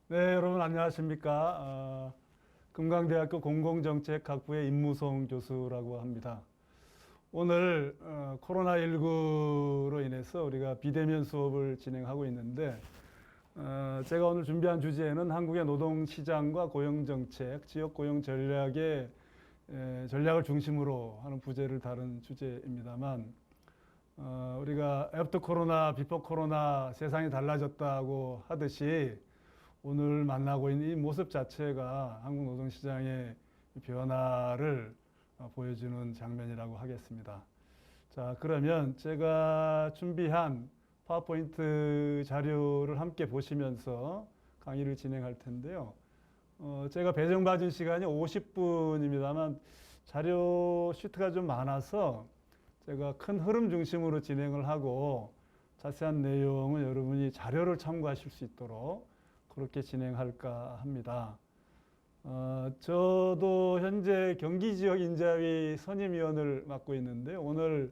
네, 여러분 안녕하십니까? 금강대학교 공공정책학부의 임무송 교수라고 합니다. 오늘 코로나19로 인해서 우리가 비대면 수업을 진행하고 있는데 제가 오늘 준비한 주제는 한국의 노동시장과 고용정책, 지역고용 전략의 전략을 중심으로 하는 부제를 다룬 주제입니다만 우리가 애프터 코로나, 비포 코로나 세상이 달라졌다고 하듯이 오늘 만나고 있는 이 모습 자체가 한국 노동시장의 변화를 보여주는 장면이라고 하겠습니다. 자, 그러면 제가 준비한 파워포인트 자료를 함께 보시면서 강의를 진행할 텐데요. 제가 배정받은 시간이 50분입니다만 자료 시트가 좀 많아서 제가 큰 흐름 중심으로 진행을 하고 자세한 내용은 여러분이 자료를 참고하실 수 있도록 그렇게 진행할까 합니다. 저도 현재 경기 지역 인자위 선임위원을 맡고 있는데 오늘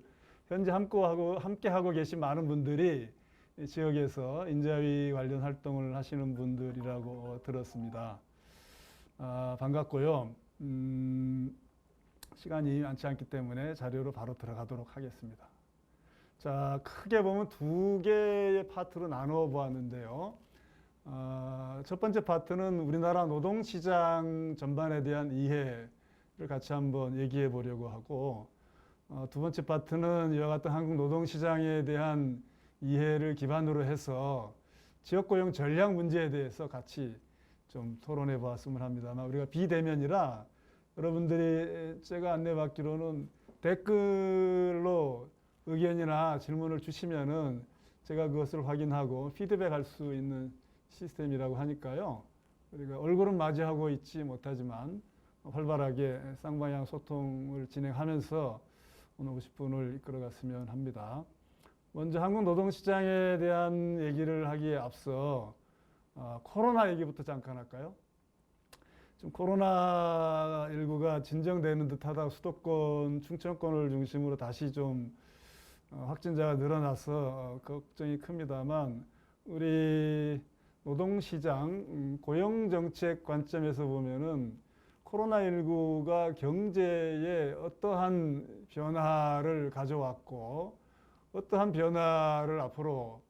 현재 함께 하고 계신 많은 분들이 이 지역에서 인자위 관련 활동을 하시는 분들이라고 들었습니다. 반갑고요. 시간이 많지 않기 때문에 자료로 바로 들어가도록 하겠습니다. 자, 크게 보면 두 개의 파트로 나누어 보았는데요. 첫 번째 파트는 우리나라 노동시장 전반에 대한 이해를 같이 한번 얘기해 보려고 하고, 두 번째 파트는 이와 같은 한국 노동시장에 대한 이해를 기반으로 해서 지역고용 전략 문제에 대해서 같이 좀 토론해 보았으면 합니다만, 우리가 비대면이라 여러분들이 제가 안내받기로는 댓글로 의견이나 질문을 주시면은 제가 그것을 확인하고 피드백할 수 있는 시스템이라고 하니까요. 우리가 얼굴은 마주하고 있지 못하지만 활발하게 쌍방향 소통을 진행하면서 오늘 50분을 이끌어갔으면 합니다. 먼저 한국 노동시장에 대한 얘기를 하기에 앞서 코로나 얘기부터 잠깐 할까요? 지금 코로나19가 진정되는 듯하다 수도권, 충청권을 중심으로 다시 좀 확진자가 늘어나서 걱정이 큽니다만 우리 노동시장, 고용정책 관점에서 보면은 코로나19가 경제에 어떠한 변화를 가져왔고 어떠한 변화를 앞으로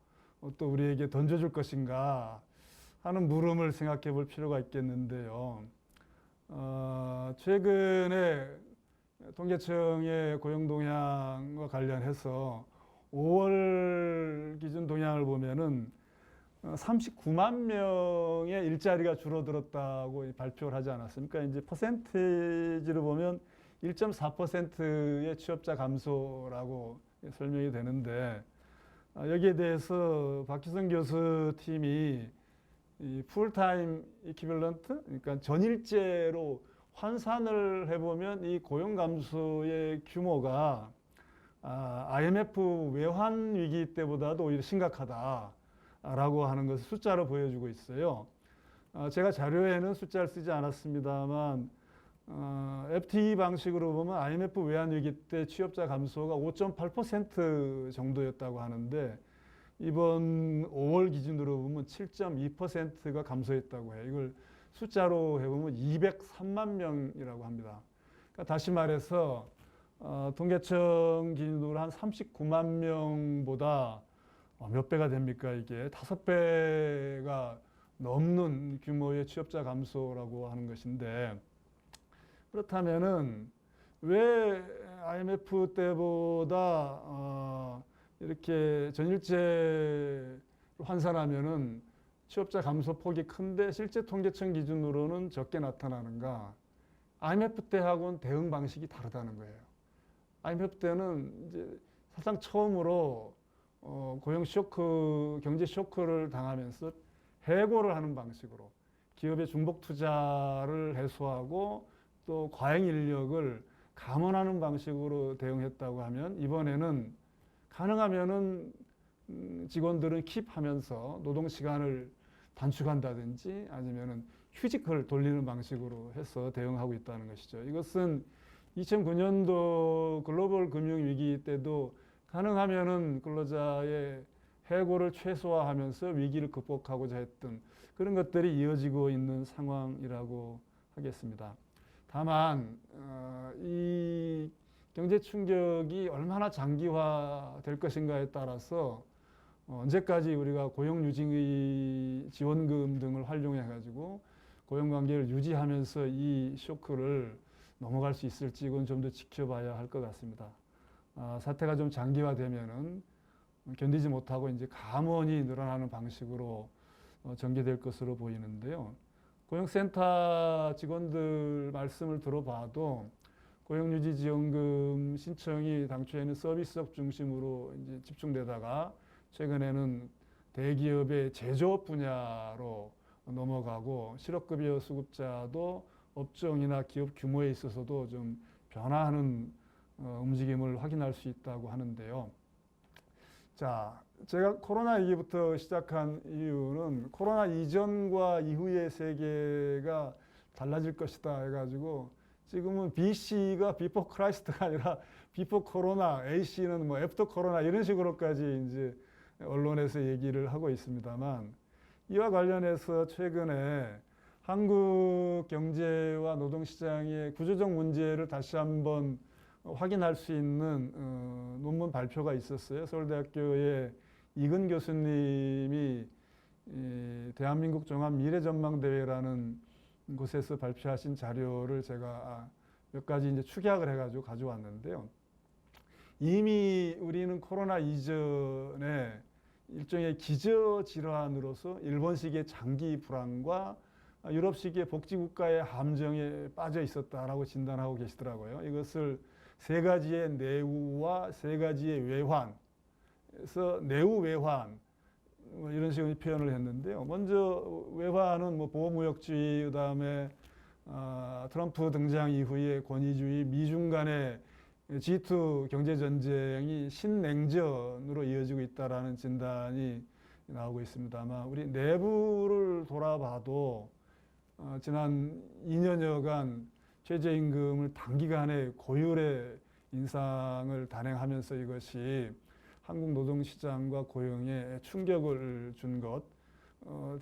또 우리에게 던져줄 것인가 하는 물음을 생각해 볼 필요가 있겠는데요. 최근에 통계청의 고용 동향과 관련해서 5월 기준 동향을 보면은 39만 명의 일자리가 줄어들었다고 발표를 하지 않았습니까? 이제 퍼센테이지로 보면 1.4%의 취업자 감소라고 설명이 되는데 여기에 대해서 박희성 교수 팀이 이 풀타임 이퀴벌런트, 그러니까 전일제로 환산을 해보면 이 고용 감소의 규모가 IMF 외환 위기 때보다도 오히려 심각하다라고 하는 것을 숫자로 보여주고 있어요. 제가 자료에는 숫자를 쓰지 않았습니다만 FTE 방식으로 보면 IMF 외환 위기 때 취업자 감소가 5.8% 정도였다고 하는데 이번 5월 기준으로 보면 7.2%가 감소했다고 해요. 이걸 숫자로 해보면 203만 명이라고 합니다. 그러니까 다시 말해서 통계청 기준으로 한 39만 명보다 몇 배가 됩니까? 이게 5배가 넘는 규모의 취업자 감소라고 하는 것인데 그렇다면은 왜 IMF 때보다 이렇게 전일제로 환산하면은 취업자 감소 폭이 큰데 실제 통계청 기준으로는 적게 나타나는가? IMF 때하고는 대응 방식이 다르다는 거예요. IMF 때는 이제 사상 처음으로 고용 쇼크, 경제 쇼크를 당하면서 해고를 하는 방식으로 기업의 중복 투자를 해소하고 또 과잉 인력을 감원하는 방식으로 대응했다고 하면 이번에는 가능하면은 직원들은 킵하면서 노동 시간을 단축한다든지 아니면은 휴직을 돌리는 방식으로 해서 대응하고 있다는 것이죠. 이것은 2009년도 글로벌 금융 위기 때도 가능하면은 근로자의 해고를 최소화하면서 위기를 극복하고자 했던 그런 것들이 이어지고 있는 상황이라고 하겠습니다. 다만 이 경제 충격이 얼마나 장기화될 것인가에 따라서 언제까지 우리가 고용유지 지원금 등을 활용해 가지고 고용관계를 유지하면서 이 쇼크를 넘어갈 수 있을지 이건 좀 더 지켜봐야 할 것 같습니다. 사태가 좀 장기화되면은 견디지 못하고 이제 감원이 늘어나는 방식으로 전개될 것으로 보이는데요. 고용센터 직원들 말씀을 들어봐도 고용유지지원금 신청이 당초에는 서비스업 중심으로 이제 집중되다가 최근에는 대기업의 제조업 분야로 넘어가고 실업급여 수급자도 업종이나 기업 규모에 있어서도 좀 변화하는 움직임을 확인할 수 있다고 하는데요. 자, 제가 코로나 얘기부터 시작한 이유는 코로나 이전과 이후의 세계가 달라질 것이다 해가지고 지금은 BC가 비포 크라이스트가 아니라 비포 코로나, AC는 뭐 애프터 코로나 이런 식으로까지 이제 언론에서 얘기를 하고 있습니다만 이와 관련해서 최근에 한국 경제와 노동시장의 구조적 문제를 다시 한번 확인할 수 있는 논문 발표가 있었어요. 서울대학교의 이근 교수님이 대한민국 종합 미래전망대회라는 곳에서 발표하신 자료를 제가 몇 가지 이제 축약을 해가지고 가져왔는데요. 이미 우리는 코로나 이전에 일종의 기저질환으로서 일본식의 장기 불황과 유럽식의 복지국가의 함정에 빠져 있었다라고 진단하고 계시더라고요. 이것을 세 가지의 내우와 세 가지의 외환, 그래서 내우 외환 이런 식으로 표현을 했는데요. 먼저 외환은 뭐 보호무역주의, 그다음에 트럼프 등장 이후의 권위주의, 미중 간의 G2 경제 전쟁이 신냉전으로 이어지고 있다라는 진단이 나오고 있습니다만 우리 내부를 돌아봐도 지난 2년여간 최저임금을 단기간에 고율의 인상을 단행하면서 이것이 한국 노동시장과 고용에 충격을 준 것.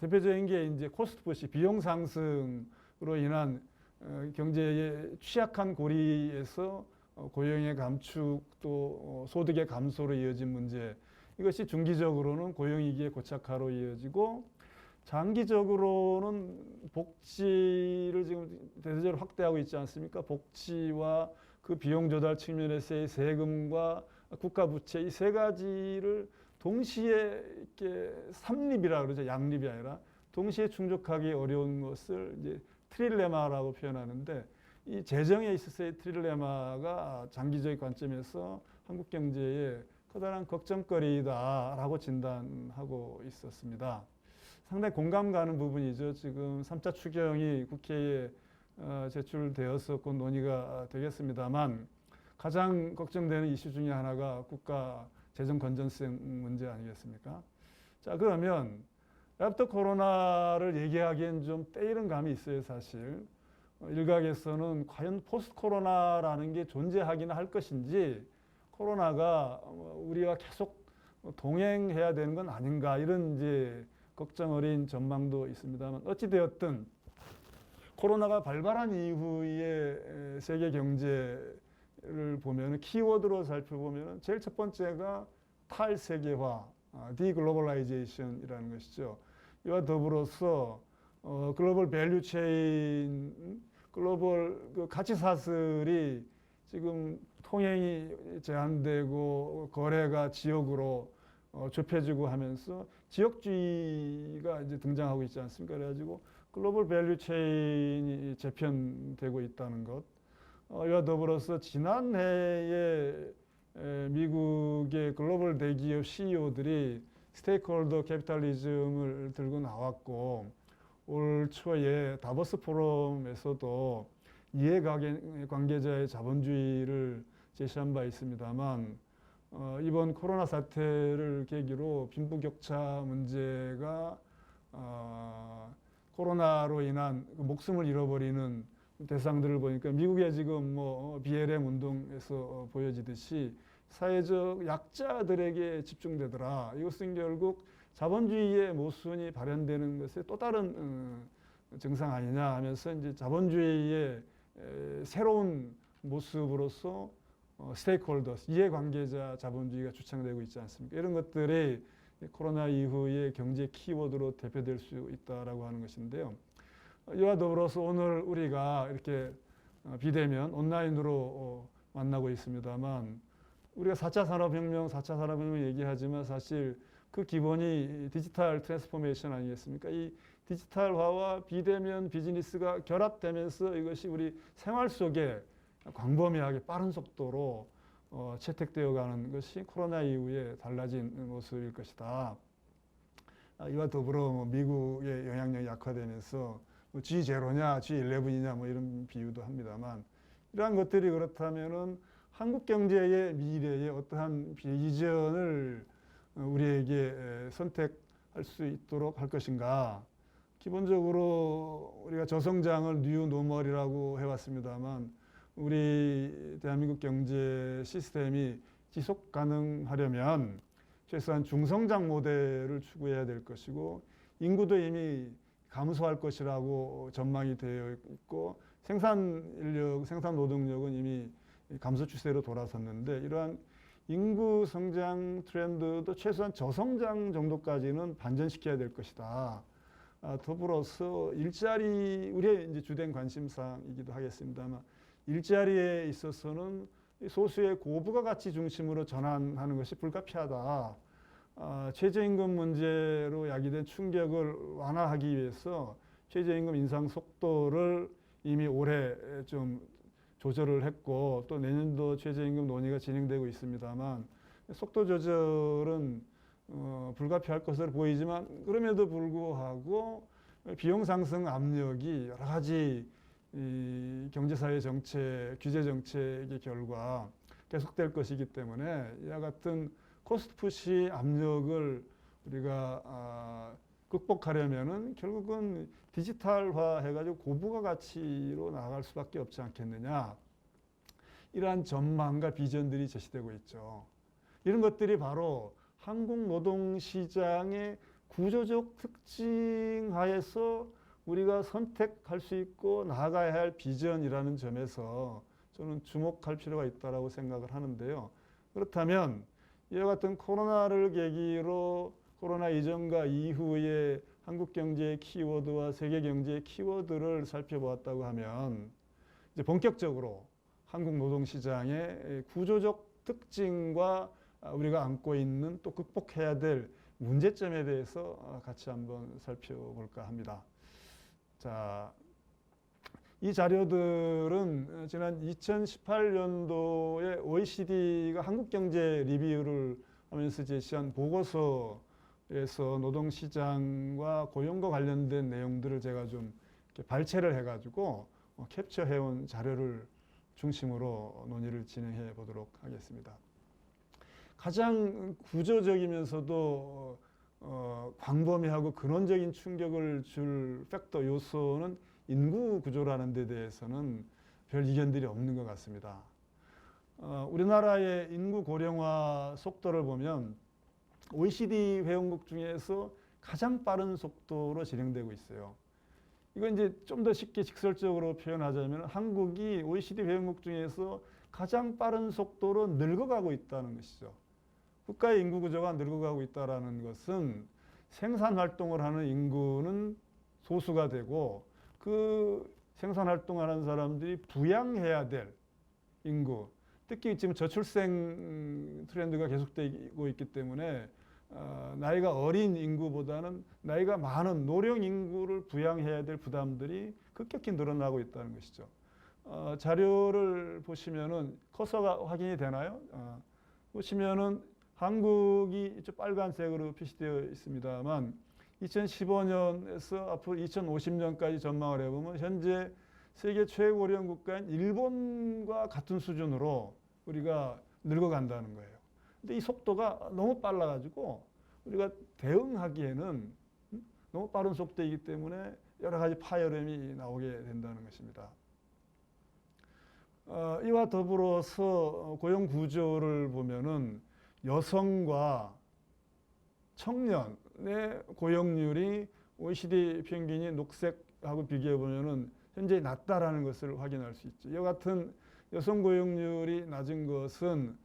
대표적인 게 이제 코스트 푸시, 비용 상승으로 인한 경제의 취약한 고리에서 고용의 감축 또 소득의 감소로 이어진 문제. 이것이 중기적으로는 고용위기의 고착화로 이어지고 장기적으로는 복지를 지금 대대적으로 확대하고 있지 않습니까? 복지와 그 비용 조달 측면에서의 세금과 국가 부채 이 세 가지를 동시에 이렇게 삼립이라 그러죠. 양립이 아니라 동시에 충족하기 어려운 것을 이제 트릴레마라고 표현하는데 이 재정에 있어서의 트릴레마가 장기적 관점에서 한국 경제의 커다란 걱정거리다라고 진단하고 있었습니다. 상당히 공감 가는 부분이죠. 지금 3차 추경이 국회에 제출되어서 곧 논의가 되겠습니다만 가장 걱정되는 이슈 중에 하나가 국가 재정 건전성 문제 아니겠습니까? 자, 그러면 애프터 코로나를 얘기하기엔 좀 때이른 감이 있어요, 사실. 일각에서는 과연 포스트 코로나라는 게 존재하기는 할 것인지 코로나가 우리가 계속 동행해야 되는 건 아닌가 이런 이제 걱정 어린 전망도 있습니다만 어찌되었든 코로나가 발발한 이후의 세계 경제를 보면 키워드로 살펴보면 제일 첫 번째가 탈세계화, 디글로벌라이제이션이라는 것이죠. 이와 더불어서 글로벌 밸류 체인, 글로벌 그 가치 사슬이 지금 통행이 제한되고 거래가 지역으로 좁혀지고 하면서 지역주의가 이제 등장하고 있지 않습니까? 그래가지고 글로벌 밸류 체인이 재편되고 있다는 것. 이와 더불어서 지난해에 미국의 글로벌 대기업 CEO들이 스테이크홀더 캐피탈리즘을 들고 나왔고 올 초에 다보스 포럼에서도 이해관계자의 자본주의를 제시한 바 있습니다만 이번 코로나 사태를 계기로 빈부격차 문제가 코로나로 인한 목숨을 잃어버리는 대상들을 보니까 미국의 지금 뭐 BLM 운동에서 보여지듯이 사회적 약자들에게 집중되더라. 이것은 결국 자본주의의 모순이 발현되는 것의 또 다른 증상 아니냐 하면서 이제 자본주의의 새로운 모습으로서 스테이크홀더스, 이해관계자 자본주의가 주창되고 있지 않습니까? 이런 것들이 코로나 이후의 경제 키워드로 대표될 수 있다라고 하는 것인데요. 이와 더불어서 오늘 우리가 이렇게 비대면 온라인으로 만나고 있습니다만 우리가 4차 산업혁명, 4차 산업혁명 얘기하지만 사실 그 기본이 디지털 트랜스포메이션 아니겠습니까? 이 디지털화와 비대면 비즈니스가 결합되면서 이것이 우리 생활 속에 광범위하게 빠른 속도로 채택되어 가는 것이 코로나 이후에 달라진 모습일 것이다. 이와 더불어 미국의 영향력이 약화되면서 G0냐 G11이냐 뭐 이런 비유도 합니다만 이러한 것들이 그렇다면은 한국 경제의 미래에 어떠한 비전을 우리에게 선택할 수 있도록 할 것인가. 기본적으로 우리가 저성장을 뉴 노멀이라고 해왔습니다만 우리 대한민국 경제 시스템이 지속 가능하려면 최소한 중성장 모델을 추구해야 될 것이고 인구도 이미 감소할 것이라고 전망이 되어 있고 생산 인력, 생산 노동력은 이미 감소 추세로 돌아섰는데 이러한 인구 성장 트렌드도 최소한 저성장 정도까지는 반전시켜야 될 것이다. 더불어서 일자리, 우리의 이제 주된 관심사이기도 하겠습니다만 일자리에 있어서는 소수의 고부가 가치 중심으로 전환하는 것이 불가피하다. 최저임금 문제로 야기된 충격을 완화하기 위해서 최저임금 인상 속도를 이미 올해 좀 조절을 했고 또 내년도 최저임금 논의가 진행되고 있습니다만 속도 조절은 불가피할 것으로 보이지만 그럼에도 불구하고 비용 상승 압력이 여러 가지 이 경제사회 정책, 규제 정책의 결과 계속될 것이기 때문에 이와 같은 코스트 푸시 압력을 우리가 극복하려면은 결국은 디지털화 해가지고 고부가 가치로 나아갈 수밖에 없지 않겠느냐. 이러한 전망과 비전들이 제시되고 있죠. 이런 것들이 바로 한국 노동시장의 구조적 특징 하에서 우리가 선택할 수 있고 나아가야 할 비전이라는 점에서 저는 주목할 필요가 있다고 생각을 하는데요. 그렇다면 이와 같은 코로나를 계기로 코로나 이전과 이후의 한국 경제의 키워드와 세계 경제의 키워드를 살펴보았다고 하면 이제 본격적으로 한국 노동시장의 구조적 특징과 우리가 안고 있는 또 극복해야 될 문제점에 대해서 같이 한번 살펴볼까 합니다. 자, 이 자료들은 지난 2018년도에 OECD가 한국 경제 리뷰를 하면서 제시한 보고서에서 노동시장과 고용과 관련된 내용들을 제가 좀 이렇게 발췌를 해가지고 캡처해온 자료를 중심으로 논의를 진행해 보도록 하겠습니다. 가장 구조적이면서도 광범위하고 근원적인 충격을 줄 팩터 요소는 인구 구조라는 데 대해서는 별 이견들이 없는 것 같습니다. 우리나라의 인구 고령화 속도를 보면 OECD 회원국 중에서 가장 빠른 속도로 진행되고 있어요. 이건 이제 좀 더 쉽게 직설적으로 표현하자면 한국이 OECD 회원국 중에서 가장 빠른 속도로 늙어가고 있다는 것이죠. 국가의 인구 구조가 늙어가고 있다는 것은 생산 활동을 하는 인구는 소수가 되고 그 생산 활동하는 사람들이 부양해야 될 인구, 특히 지금 저출생 트렌드가 계속되고 있기 때문에 나이가 어린 인구보다는 나이가 많은 노령 인구를 부양해야 될 부담들이 급격히 늘어나고 있다는 것이죠. 자료를 보시면은 커서가 확인이 되나요? 보시면은 한국이 빨간색으로 표시되어 있습니다만 2015년에서 앞으로 2050년까지 전망을 해보면 현재 세계 최고령 국가인 일본과 같은 수준으로 우리가 늙어간다는 거예요. 근데 이 속도가 너무 빨라가지고 우리가 대응하기에는 너무 빠른 속도이기 때문에 여러 가지 파열음이 나오게 된다는 것입니다. 이와 더불어서 고용 구조를 보면은 여성과 청년의 고용률이 OECD 평균이 녹색하고 비교해 보면은 현재 낮다라는 것을 확인할 수 있죠. 이와 같은 여성 고용률이 낮은 것은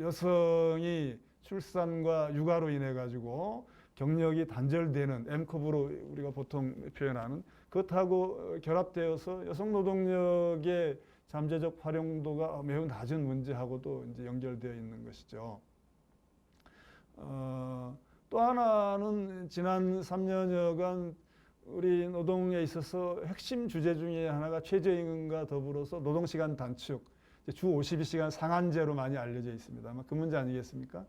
여성이 출산과 육아로 인해 가지고 경력이 단절되는 M컵으로 우리가 보통 표현하는 그것하고 결합되어서 여성 노동력의 잠재적 활용도가 매우 낮은 문제하고도 이제 연결되어 있는 것이죠. 또 하나는 지난 3년여간 우리 노동에 있어서 핵심 주제 중에 하나가 최저임금과 더불어서 노동시간 단축, 주 52시간 상한제로 많이 알려져 있습니다. 아마 그 문제 아니겠습니까?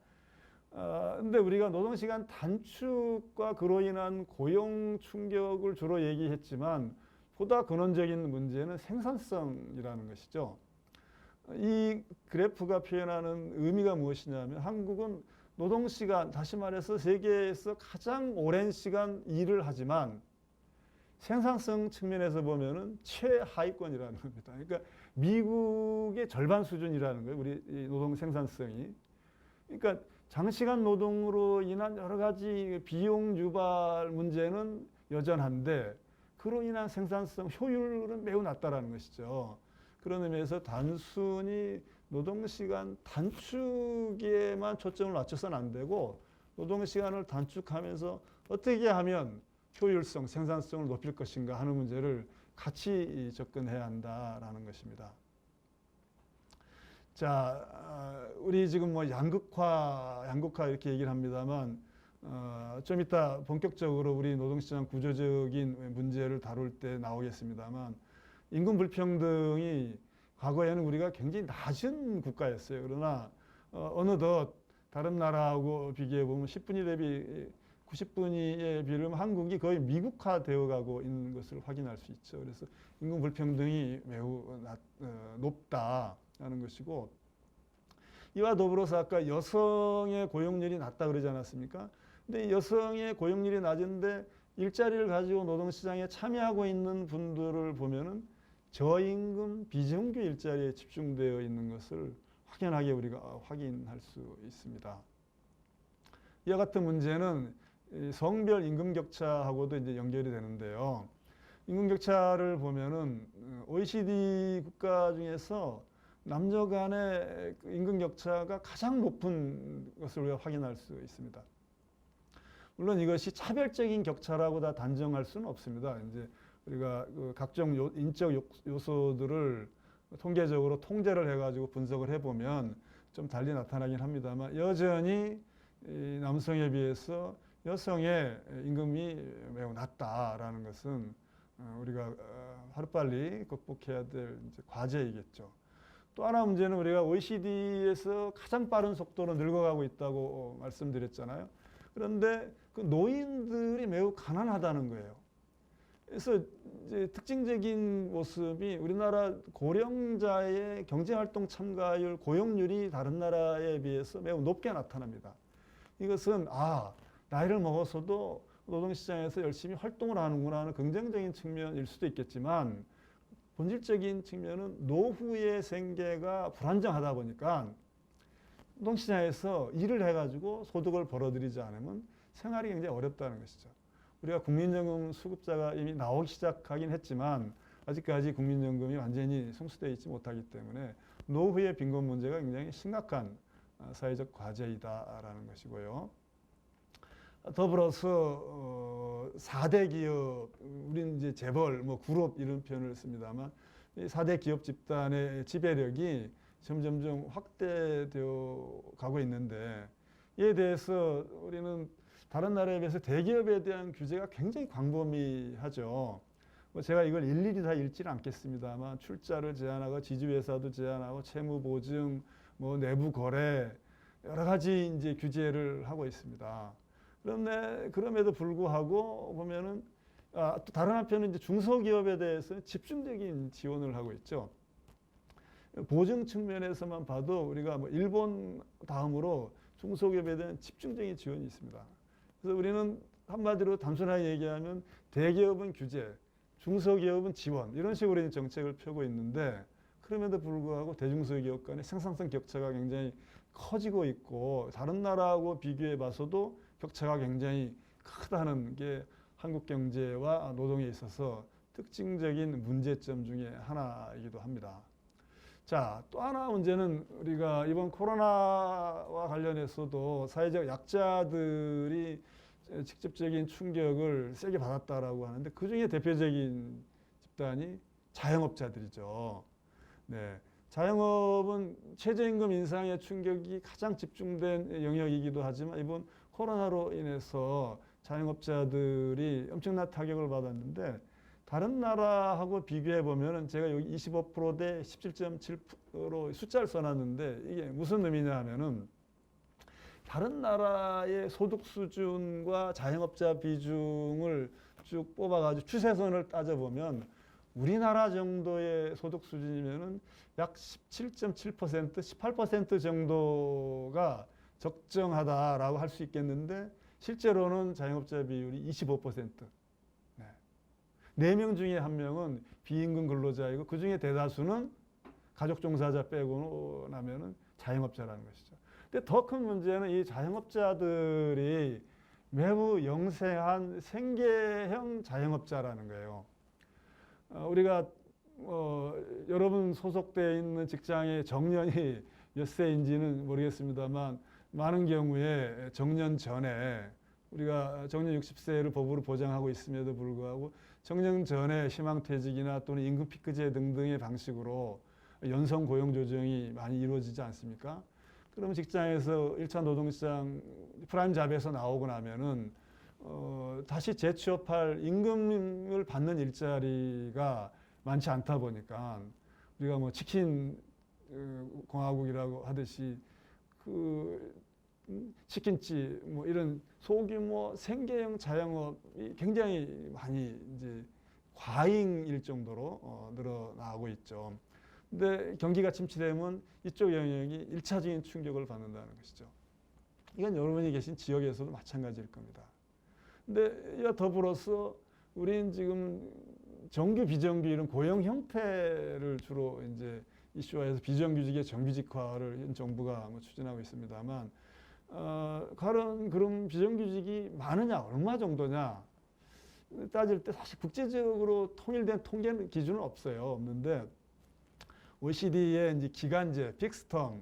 근데 우리가 노동시간 단축과 그로 인한 고용 충격을 주로 얘기했지만 보다 근원적인 문제는 생산성이라는 것이죠. 이 그래프가 표현하는 의미가 무엇이냐면 한국은 노동시간, 다시 말해서 세계에서 가장 오랜 시간 일을 하지만 생산성 측면에서 보면은 최하위권이라는 겁니다. 그러니까 미국의 절반 수준이라는 거예요. 우리 노동 생산성이. 그러니까 장시간 노동으로 인한 여러 가지 비용 유발 문제는 여전한데 그로 인한 생산성 효율은 매우 낮다라는 것이죠. 그런 의미에서 단순히 노동시간 단축에만 초점을 맞춰서는 안 되고 노동시간을 단축하면서 어떻게 하면 효율성, 생산성을 높일 것인가 하는 문제를 같이 접근해야 한다라는 것입니다. 자, 우리 지금 뭐 양극화 이렇게 얘기를 합니다만 좀 이따 본격적으로 우리 노동시장 구조적인 문제를 다룰 때 나오겠습니다만 임금 불평등이 과거에는 우리가 굉장히 낮은 국가였어요. 그러나 어느덧 다른 나라하고 비교해 보면 10분위 대비 90분위에 비하면 한국이 거의 미국화되어 가고 있는 것을 확인할 수 있죠. 그래서 임금 불평등이 매우 높다라는 것이고 이와 더불어서 아까 여성의 고용률이 낮다 그러지 않았습니까? 근데 여성의 고용률이 낮은데 일자리를 가지고 노동시장에 참여하고 있는 분들을 보면은 저임금 비정규 일자리에 집중되어 있는 것을 확연하게 우리가 확인할 수 있습니다. 이와 같은 문제는 성별 임금 격차하고도 이제 연결이 되는데요. 임금 격차를 보면은 OECD 국가 중에서 남녀 간의 임금 격차가 가장 높은 것을 우리가 확인할 수 있습니다. 물론 이것이 차별적인 격차라고 다 단정할 수는 없습니다. 이제 우리가 그 각종 인적 요소들을 통계적으로 통제를 해가지고 분석을 해보면 좀 달리 나타나긴 합니다만 여전히 남성에 비해서 여성의 임금이 매우 낮다라는 것은 우리가 하루빨리 극복해야 될 이제 과제이겠죠. 또 하나 문제는 우리가 OECD에서 가장 빠른 속도로 늙어가고 있다고 말씀드렸잖아요. 그런데 그 노인들이 매우 가난하다는 거예요. 그래서 이제 특징적인 모습이 우리나라 고령자의 경제활동 참가율, 고용률이 다른 나라에 비해서 매우 높게 나타납니다. 이것은 나이를 먹어서도 노동시장에서 열심히 활동을 하는구나 하는 긍정적인 측면일 수도 있겠지만 본질적인 측면은 노후의 생계가 불안정하다 보니까 노동시장에서 일을 해가지고 소득을 벌어들이지 않으면 생활이 굉장히 어렵다는 것이죠. 우리가 국민연금 수급자가 이미 나오기 시작하긴 했지만 아직까지 국민연금이 완전히 성수되어 있지 못하기 때문에 노후의 빈곤 문제가 굉장히 심각한 사회적 과제이다라는 것이고요. 더불어서 4대 기업, 우리는 이제 재벌, 그룹 이런 표현을 씁니다만 이 4대 기업 집단의 지배력이 점점점 확대되어 가고 있는데 이에 대해서 우리는 다른 나라에 비해서 대기업에 대한 규제가 굉장히 광범위하죠. 제가 이걸 일일이 다 읽지는 않겠습니다만 출자를 제한하고 지주회사도 제한하고 채무보증, 내부 거래 여러 가지 이제 규제를 하고 있습니다. 그런데 그럼에도 불구하고 보면은 또 다른 한편은 이제 중소기업에 대해서 집중적인 지원을 하고 있죠. 보증 측면에서만 봐도 우리가 일본 다음으로 중소기업에 대한 집중적인 지원이 있습니다. 그래서 우리는 한마디로 단순하게 얘기하면 대기업은 규제, 중소기업은 지원 이런 식으로 정책을 펴고 있는데 그럼에도 불구하고 대중소기업 간의 생산성 격차가 굉장히 커지고 있고 다른 나라하고 비교해 봐서도 격차가 굉장히 크다는 게 한국 경제와 노동에 있어서 특징적인 문제점 중에 하나이기도 합니다. 자, 또 하나 문제는 우리가 이번 코로나와 관련해서도 사회적 약자들이 직접적인 충격을 세게 받았다라고 하는데 그중에 대표적인 집단이 자영업자들이죠. 네. 자영업은 최저임금 인상의 충격이 가장 집중된 영역이기도 하지만 이번 코로나로 인해서 자영업자들이 엄청난 타격을 받았는데 다른 나라하고 비교해 보면은 제가 여기 25% 대 17.7% 숫자를 써놨는데 이게 무슨 의미냐 하면은 다른 나라의 소득 수준과 자영업자 비중을 쭉 뽑아가지고 추세선을 따져보면 우리나라 정도의 소득 수준이면은 약 17.7%, 18% 정도가 적정하다라고 할 수 있겠는데 실제로는 자영업자 비율이 25%. 네 명 중에 한 명은 비임금 근로자이고 그 중에 대다수는 가족 종사자 빼고 나면은 자영업자라는 것이죠. 근데 더 큰 문제는 이 자영업자들이 매우 영세한 생계형 자영업자라는 거예요. 우리가 여러분 소속되어 있는 직장의 정년이 몇 세인지는 모르겠습니다만 많은 경우에 정년 전에 우리가 정년 60세를 법으로 보장하고 있음에도 불구하고 정년 전에 희망퇴직이나 또는 임금 피크제 등등의 방식으로 연성 고용 조정이 많이 이루어지지 않습니까? 그러면 직장에서 1차 노동시장 프라임 잡에서 나오고 나면은 다시 재취업할 임금을 받는 일자리가 많지 않다 보니까 우리가 뭐 치킨 공화국이라고 하듯이 그 치킨집 뭐 이런 소규모 생계형 자영업이 굉장히 많이 이제 과잉일 정도로 늘어나고 있죠. 근데 경기가 침체되면 이쪽 영역이 1차적인 충격을 받는다는 것이죠. 이건 여러분이 계신 지역에서도 마찬가지일 겁니다. 근데 이와 더불어서 우리는 지금 정규 비정규 이런 고용 형태를 주로 이제 이슈화해서 비정규직의 정규직화를 현 정부가 뭐 추진하고 있습니다만 그런 비정규직이 많으냐 얼마 정도냐 따질 때 사실 국제적으로 통일된 통계 기준은 없는데 OECD의 이제 기간제, 픽스텀,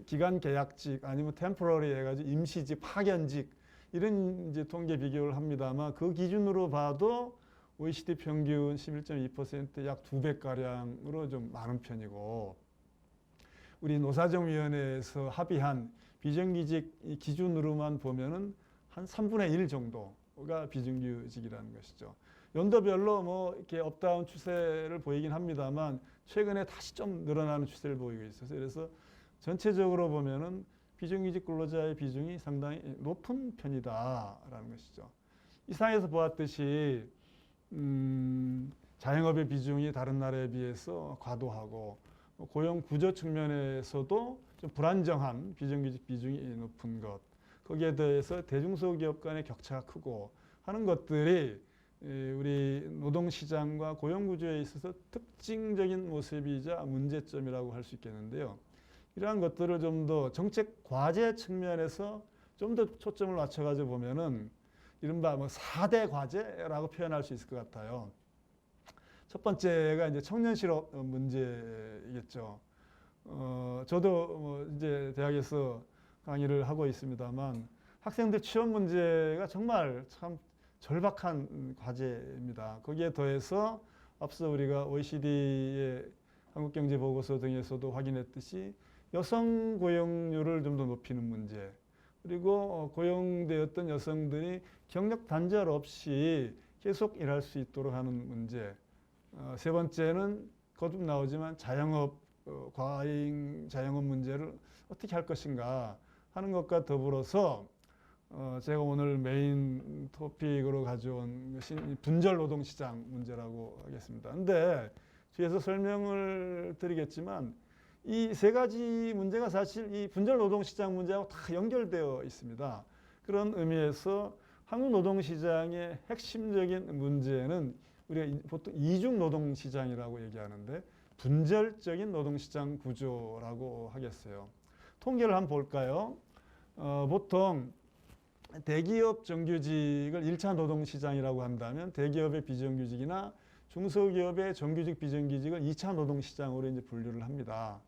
기간 계약직 아니면 템포러리 해가지고 임시직, 파견직 이런 이제 통계 비교를 합니다만 그 기준으로 봐도 OECD 평균 11.2% 약 2배가량으로 좀 많은 편이고 우리 노사정위원회에서 합의한 비정규직 기준으로만 보면은 한 3분의 1 정도가 비정규직이라는 것이죠. 연도별로 뭐 이렇게 업다운 추세를 보이긴 합니다만 최근에 다시 좀 늘어나는 추세를 보이고 있어서 그래서 전체적으로 보면은 비정규직 근로자의 비중이 상당히 높은 편이다라는 것이죠. 이상에서 보았듯이 자영업의 비중이 다른 나라에 비해서 과도하고 고용 구조 측면에서도 좀 불안정한 비정규직 비중이 높은 것 거기에 대해서 대중소기업 간의 격차가 크고 하는 것들이 우리 노동시장과 고용구조에 있어서 특징적인 모습이자 문제점이라고 할 수 있겠는데요. 이러한 것들을 좀 더 정책 과제 측면에서 좀 더 초점을 맞춰가지고 보면은 이른바 뭐 4대 과제라고 표현할 수 있을 것 같아요. 첫 번째가 이제 청년 실업 문제이겠죠. 저도 뭐 이제 대학에서 강의를 하고 있습니다만 학생들 취업 문제가 정말 참 절박한 과제입니다. 거기에 더해서 앞서 우리가 OECD의 한국경제보고서 등에서도 확인했듯이 여성 고용률을 좀 더 높이는 문제 그리고 고용되었던 여성들이 경력 단절 없이 계속 일할 수 있도록 하는 문제 세 번째는 거듭 나오지만 자영업 과잉 자영업 문제를 어떻게 할 것인가 하는 것과 더불어서 제가 오늘 메인 토픽으로 가져온 것이 분절 노동시장 문제라고 하겠습니다. 근데 뒤에서 설명을 드리겠지만 이 세 가지 문제가 사실 이 분절 노동시장 문제하고 다 연결되어 있습니다. 그런 의미에서 한국 노동시장의 핵심적인 문제는 우리가 보통 이중 노동시장이라고 얘기하는데 분절적인 노동시장 구조라고 하겠어요. 통계를 한번 볼까요? 보통 대기업 정규직을 1차 노동시장이라고 한다면 대기업의 비정규직이나 중소기업의 정규직 비정규직을 2차 노동시장으로 이제 분류를 합니다.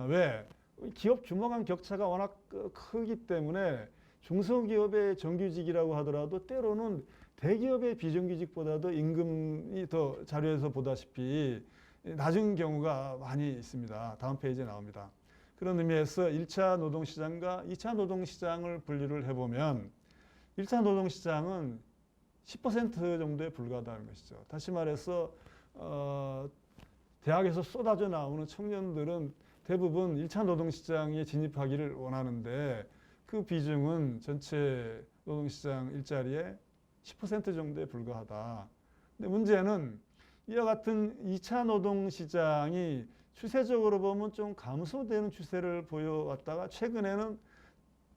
왜? 기업 규모 간 격차가 워낙 크기 때문에 중소기업의 정규직이라고 하더라도 때로는 대기업의 비정규직보다도 임금이 더 자료에서 보다시피 낮은 경우가 많이 있습니다. 다음 페이지에 나옵니다. 그런 의미에서 1차 노동시장과 2차 노동시장을 분류를 해보면 1차 노동시장은 10% 정도에 불과하다는 것이죠. 다시 말해서 대학에서 쏟아져 나오는 청년들은 대부분 1차 노동시장에 진입하기를 원하는데 그 비중은 전체 노동시장 일자리의 10% 정도에 불과하다. 근데 문제는 이와 같은 2차 노동시장이 추세적으로 보면 좀 감소되는 추세를 보여왔다가 최근에는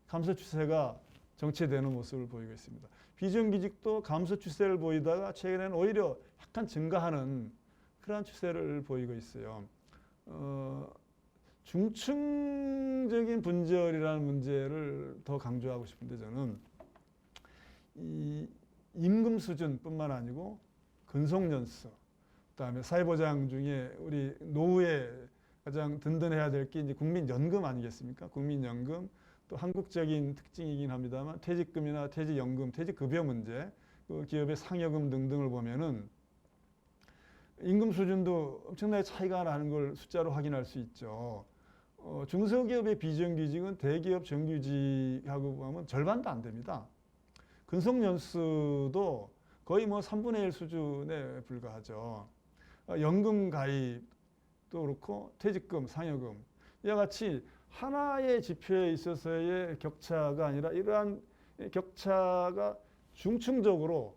감소 추세가 정체되는 모습을 보이고 있습니다. 비정규직도 감소 추세를 보이다가 최근에는 오히려 약간 증가하는 그러한 추세를 보이고 있어요. 중층적인 분절이라는 문제를 더 강조하고 싶은데 저는 이 임금 수준뿐만 아니고 근속연수, 그다음에 사회보장 중에 우리 노후에 가장 든든해야 될 게 이제 국민연금 아니겠습니까? 국민연금, 또 한국적인 특징이긴 합니다만 퇴직금이나 퇴직연금, 퇴직급여 문제, 그 기업의 상여금 등등을 보면은 임금 수준도 엄청나게 차이가 나는 걸 숫자로 확인할 수 있죠. 중소기업의 비정규직은 대기업 정규직하고 보면 절반도 안 됩니다. 근속연수도 거의 뭐 3분의 1 수준에 불과하죠. 연금 가입도 그렇고 퇴직금, 상여금 이와 같이 하나의 지표에 있어서의 격차가 아니라 이러한 격차가 중층적으로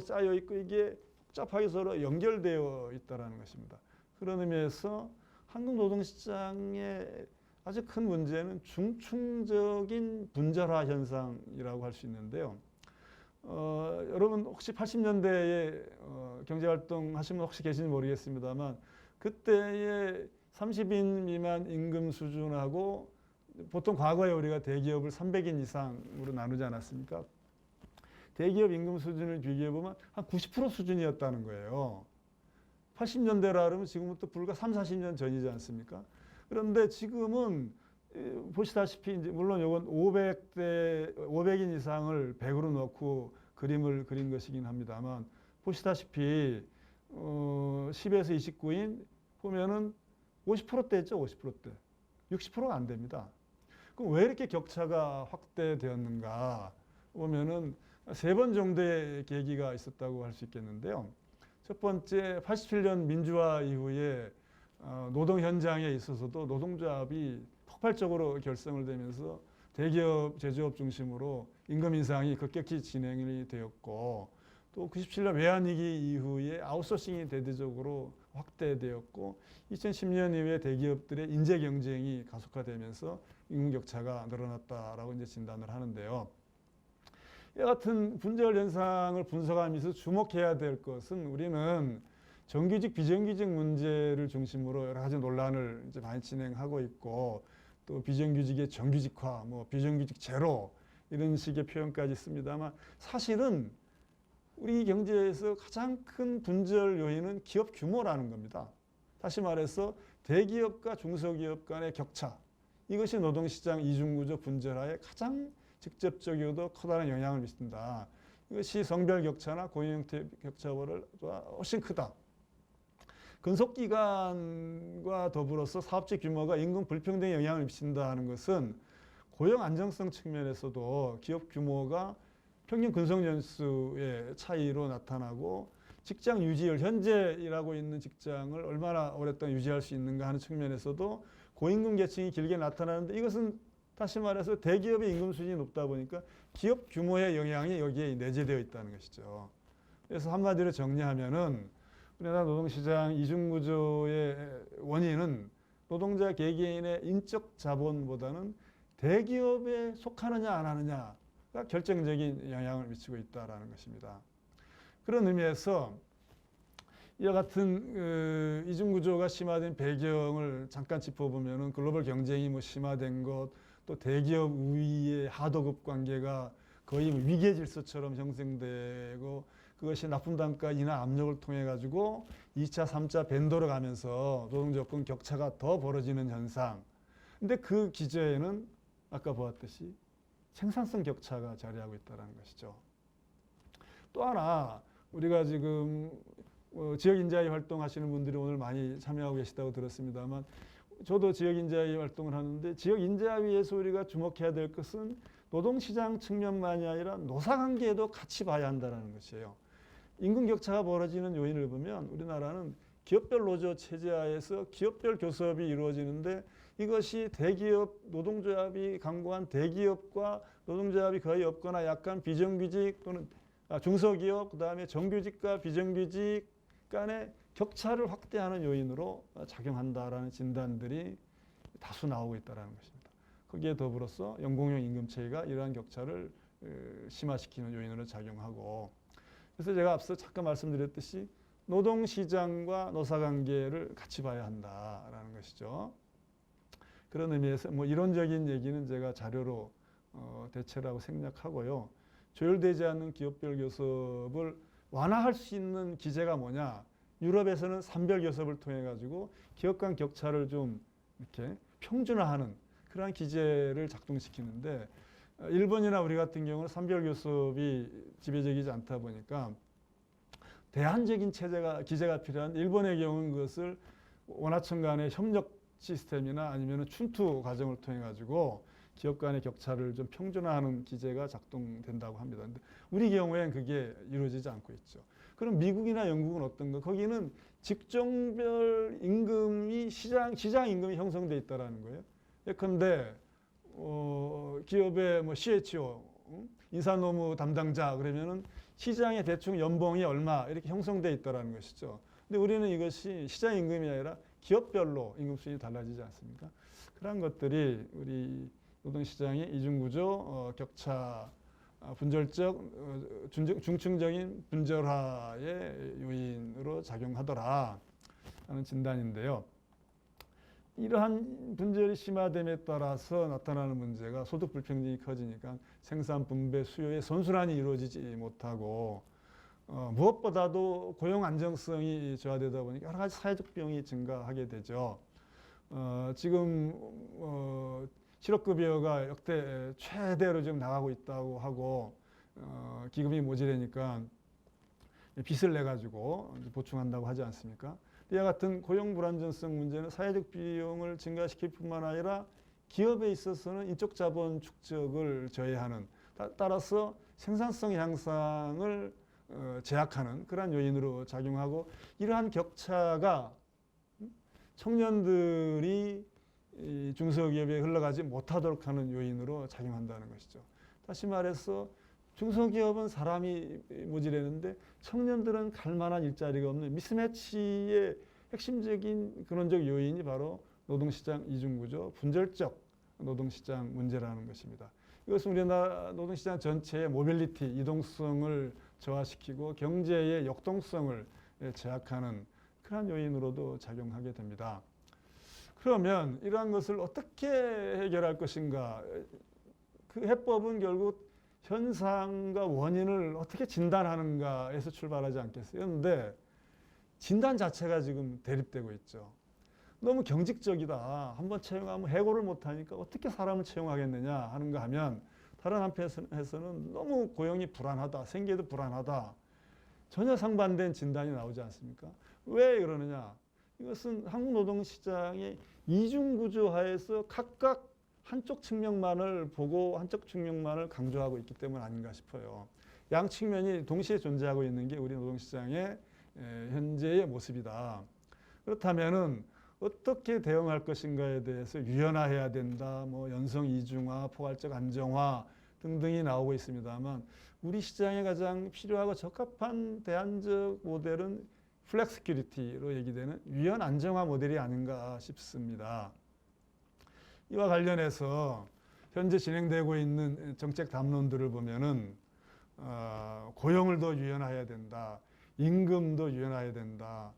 쌓여 있고 이게 복잡하게 서로 연결되어 있다는 것입니다. 그런 의미에서 한국 노동시장의 아주 큰 문제는 중층적인 분절화 현상이라고 할 수 있는데요. 여러분 혹시 80년대에 경제활동 하신 분 혹시 계신지 모르겠습니다만 그때의 30인 미만 임금 수준하고 보통 과거에 우리가 대기업을 300인 이상으로 나누지 않았습니까? 대기업 임금 수준을 비교해보면 한 90% 수준이었다는 거예요. 80년대라 그러면 지금부터 불과 3, 40년 전이지 않습니까? 그런데 지금은 보시다시피 이제 물론 이건 500인 이상을 100으로 넣고 그림을 그린 것이긴 합니다만 보시다시피 10에서 29인 보면은 50%대죠, 50%대. 60%가 안 됩니다. 그럼 왜 이렇게 격차가 확대되었는가 보면은 3번 정도의 계기가 있었다고 할 수 있겠는데요. 첫 번째, 87년 민주화 이후에 노동 현장에 있어서도 노동조합이 폭발적으로 결성을 되면서 대기업, 제조업 중심으로 임금 인상이 급격히 진행이 되었고 또 97년 외환위기 이후에 아웃소싱이 대대적으로 확대되었고 2010년 이후에 대기업들의 인재 경쟁이 가속화되면서 임금 격차가 늘어났다라고 이제 진단을 하는데요. 이 같은 분절 현상을 분석하면서 주목해야 될 것은 우리는 정규직, 비정규직 문제를 중심으로 여러 가지 논란을 이제 많이 진행하고 있고 또 비정규직의 정규직화, 뭐 비정규직 제로 이런 식의 표현까지 씁니다만 사실은 우리 경제에서 가장 큰 분절 요인은 기업 규모라는 겁니다. 다시 말해서 대기업과 중소기업 간의 격차, 이것이 노동시장 이중구조 분절화에 가장 직접적이고도 커다란 영향을 미친다. 이것이 성별 격차나 고용 형태 격차보다 훨씬 크다. 근속기간과 더불어서 사업체 규모가 임금 불평등에 영향을 미친다는 것은 고용 안정성 측면에서도 기업 규모가 평균 근속연수의 차이로 나타나고 직장 유지율, 현재 일하고 있는 직장을 얼마나 오랫동안 유지할 수 있는가 하는 측면에서도 고임금 계층이 길게 나타나는데 이것은 다시 말해서 대기업의 임금 수준이 높다 보니까 기업 규모의 영향이 여기에 내재되어 있다는 것이죠. 그래서 한마디로 정리하면은 우리나라 노동시장 이중구조의 원인은 노동자 개개인의 인적 자본보다는 대기업에 속하느냐 안 하느냐가 결정적인 영향을 미치고 있다는 것입니다. 그런 의미에서 이와 같은 이중 구조가 심화된 배경을 잠깐 짚어보면은 글로벌 경쟁이 뭐 심화된 것, 또 대기업 우위의 하도급 관계가 거의 뭐 위계 질서처럼 형성되고 그것이 납품 단가 인하 압력을 통해 가지고 2차, 3차 밴더로 가면서 노동 조건 격차가 더 벌어지는 현상. 근데 그 기저에는 아까 보았듯이 생산성 격차가 자리하고 있다는 것이죠. 또 하나 우리가 지금 지역인자위 활동하시는 분들이 오늘 많이 참여하고 계시다고 들었습니다만 저도 지역인자위 활동을 하는데 지역인자위에서 우리가 주목해야 될 것은 노동시장 측면만이 아니라 노사관계도 같이 봐야 한다는 것이에요. 임금격차가 벌어지는 요인을 보면 우리나라는 기업별 노조 체제하에서 기업별 교섭이 이루어지는데 이것이 대기업 노동조합이 강고한 대기업과 노동조합이 거의 없거나 약간 비정규직 또는 중소기업 그다음에 정규직과 비정규직 간의 격차를 확대하는 요인으로 작용한다라는 진단들이 다수 나오고 있다는 것입니다. 거기에 더불어서 연공용 임금체계가 이러한 격차를 심화시키는 요인으로 작용하고 그래서 제가 앞서 잠깐 말씀드렸듯이 노동시장과 노사관계를 같이 봐야 한다라는 것이죠. 그런 의미에서 뭐 이론적인 얘기는 제가 자료로 대체라고 생략하고요. 조율되지 않는 기업별 교섭을 완화할 수 있는 기제가 뭐냐? 유럽에서는 산별 교섭을 통해 가지고 기업 간 격차를 좀 이렇게 평준화하는 그러한 기제를 작동시키는데 일본이나 우리 같은 경우는 산별 교섭이 지배적이지 않다 보니까 대안적인 기제가 필요한 일본의 경우는 그것을 원하청 간의 협력 시스템이나 아니면 춘투 과정을 통해 가지고 기업 간의 격차를 좀 평준화하는 기제가 작동된다고 합니다. 근데 우리 경우에는 그게 이루어지지 않고 있죠. 그럼 미국이나 영국은 어떤가? 거기는 직종별 임금이 시장 임금이 형성돼 있다라는 거예요. 예컨대 기업의 뭐 CHO 인사노무 담당자 그러면은 시장에 대충 연봉이 얼마 이렇게 형성돼 있다라는 것이죠. 근데 우리는 이것이 시장 임금이 아니라 기업별로 임금 수준이 달라지지 않습니까? 그런 것들이 우리 노동시장의 이중구조, 격차, 분절적, 중층적인 분절화의 요인으로 작용하더라 하는 진단인데요. 이러한 분절이 심화됨에 따라서 나타나는 문제가 소득 불평등이 커지니까 생산 분배 수요의 선순환이 이루어지지 못하고 무엇보다도 고용 안정성이 저하되다 보니까 여러 가지 사회적 비용이 증가하게 되죠. 지금 실업급여가 역대 최대로 지금 나가고 있다고 하고 기금이 모자라니까 빚을 내 가지고 보충한다고 하지 않습니까? 이와 같은 고용 불안정성 문제는 사회적 비용을 증가시킬 뿐만 아니라 기업에 있어서는 인적 자본 축적을 저해하는 따라서 생산성 향상을 제약하는 그러한 요인으로 작용하고 이러한 격차가 청년들이 중소기업에 흘러가지 못하도록 하는 요인으로 작용한다는 것이죠. 다시 말해서 중소기업은 사람이 모자라는데 청년들은 갈 만한 일자리가 없는 미스매치의 핵심적인 근원적 요인이 바로 노동시장 이중구조, 분절적 노동시장 문제라는 것입니다. 이것은 우리나라 노동시장 전체의 모빌리티, 이동성을 저하시키고 경제의 역동성을 제약하는 그런 요인으로도 작용하게 됩니다. 그러면 이러한 것을 어떻게 해결할 것인가? 그 해법은 결국 현상과 원인을 어떻게 진단하는가에서 출발하지 않겠어요? 그런데 진단 자체가 지금 대립되고 있죠. 너무 경직적이다. 한번 채용하면 해고를 못하니까 어떻게 사람을 채용하겠느냐 하는가 하면 다른 한편에서는 너무 고용이 불안하다. 생계도 불안하다. 전혀 상반된 진단이 나오지 않습니까? 왜 그러느냐? 이것은 한국 노동시장의 이중구조 하에서 각각 한쪽 측면만을 보고 한쪽 측면만을 강조하고 있기 때문 아닌가 싶어요. 양 측면이 동시에 존재하고 있는 게 우리 노동시장의 현재의 모습이다. 그렇다면은 어떻게 대응할 것인가에 대해서 유연화해야 된다, 뭐 연성 이중화, 포괄적 안정화 등등이 나오고 있습니다만 우리 시장에 가장 필요하고 적합한 대안적 모델은 플렉스큐리티로 얘기되는 유연 안정화 모델이 아닌가 싶습니다. 이와 관련해서 현재 진행되고 있는 정책 담론들을 보면은 고용을 더 유연화해야 된다. 임금도 유연해야 된다.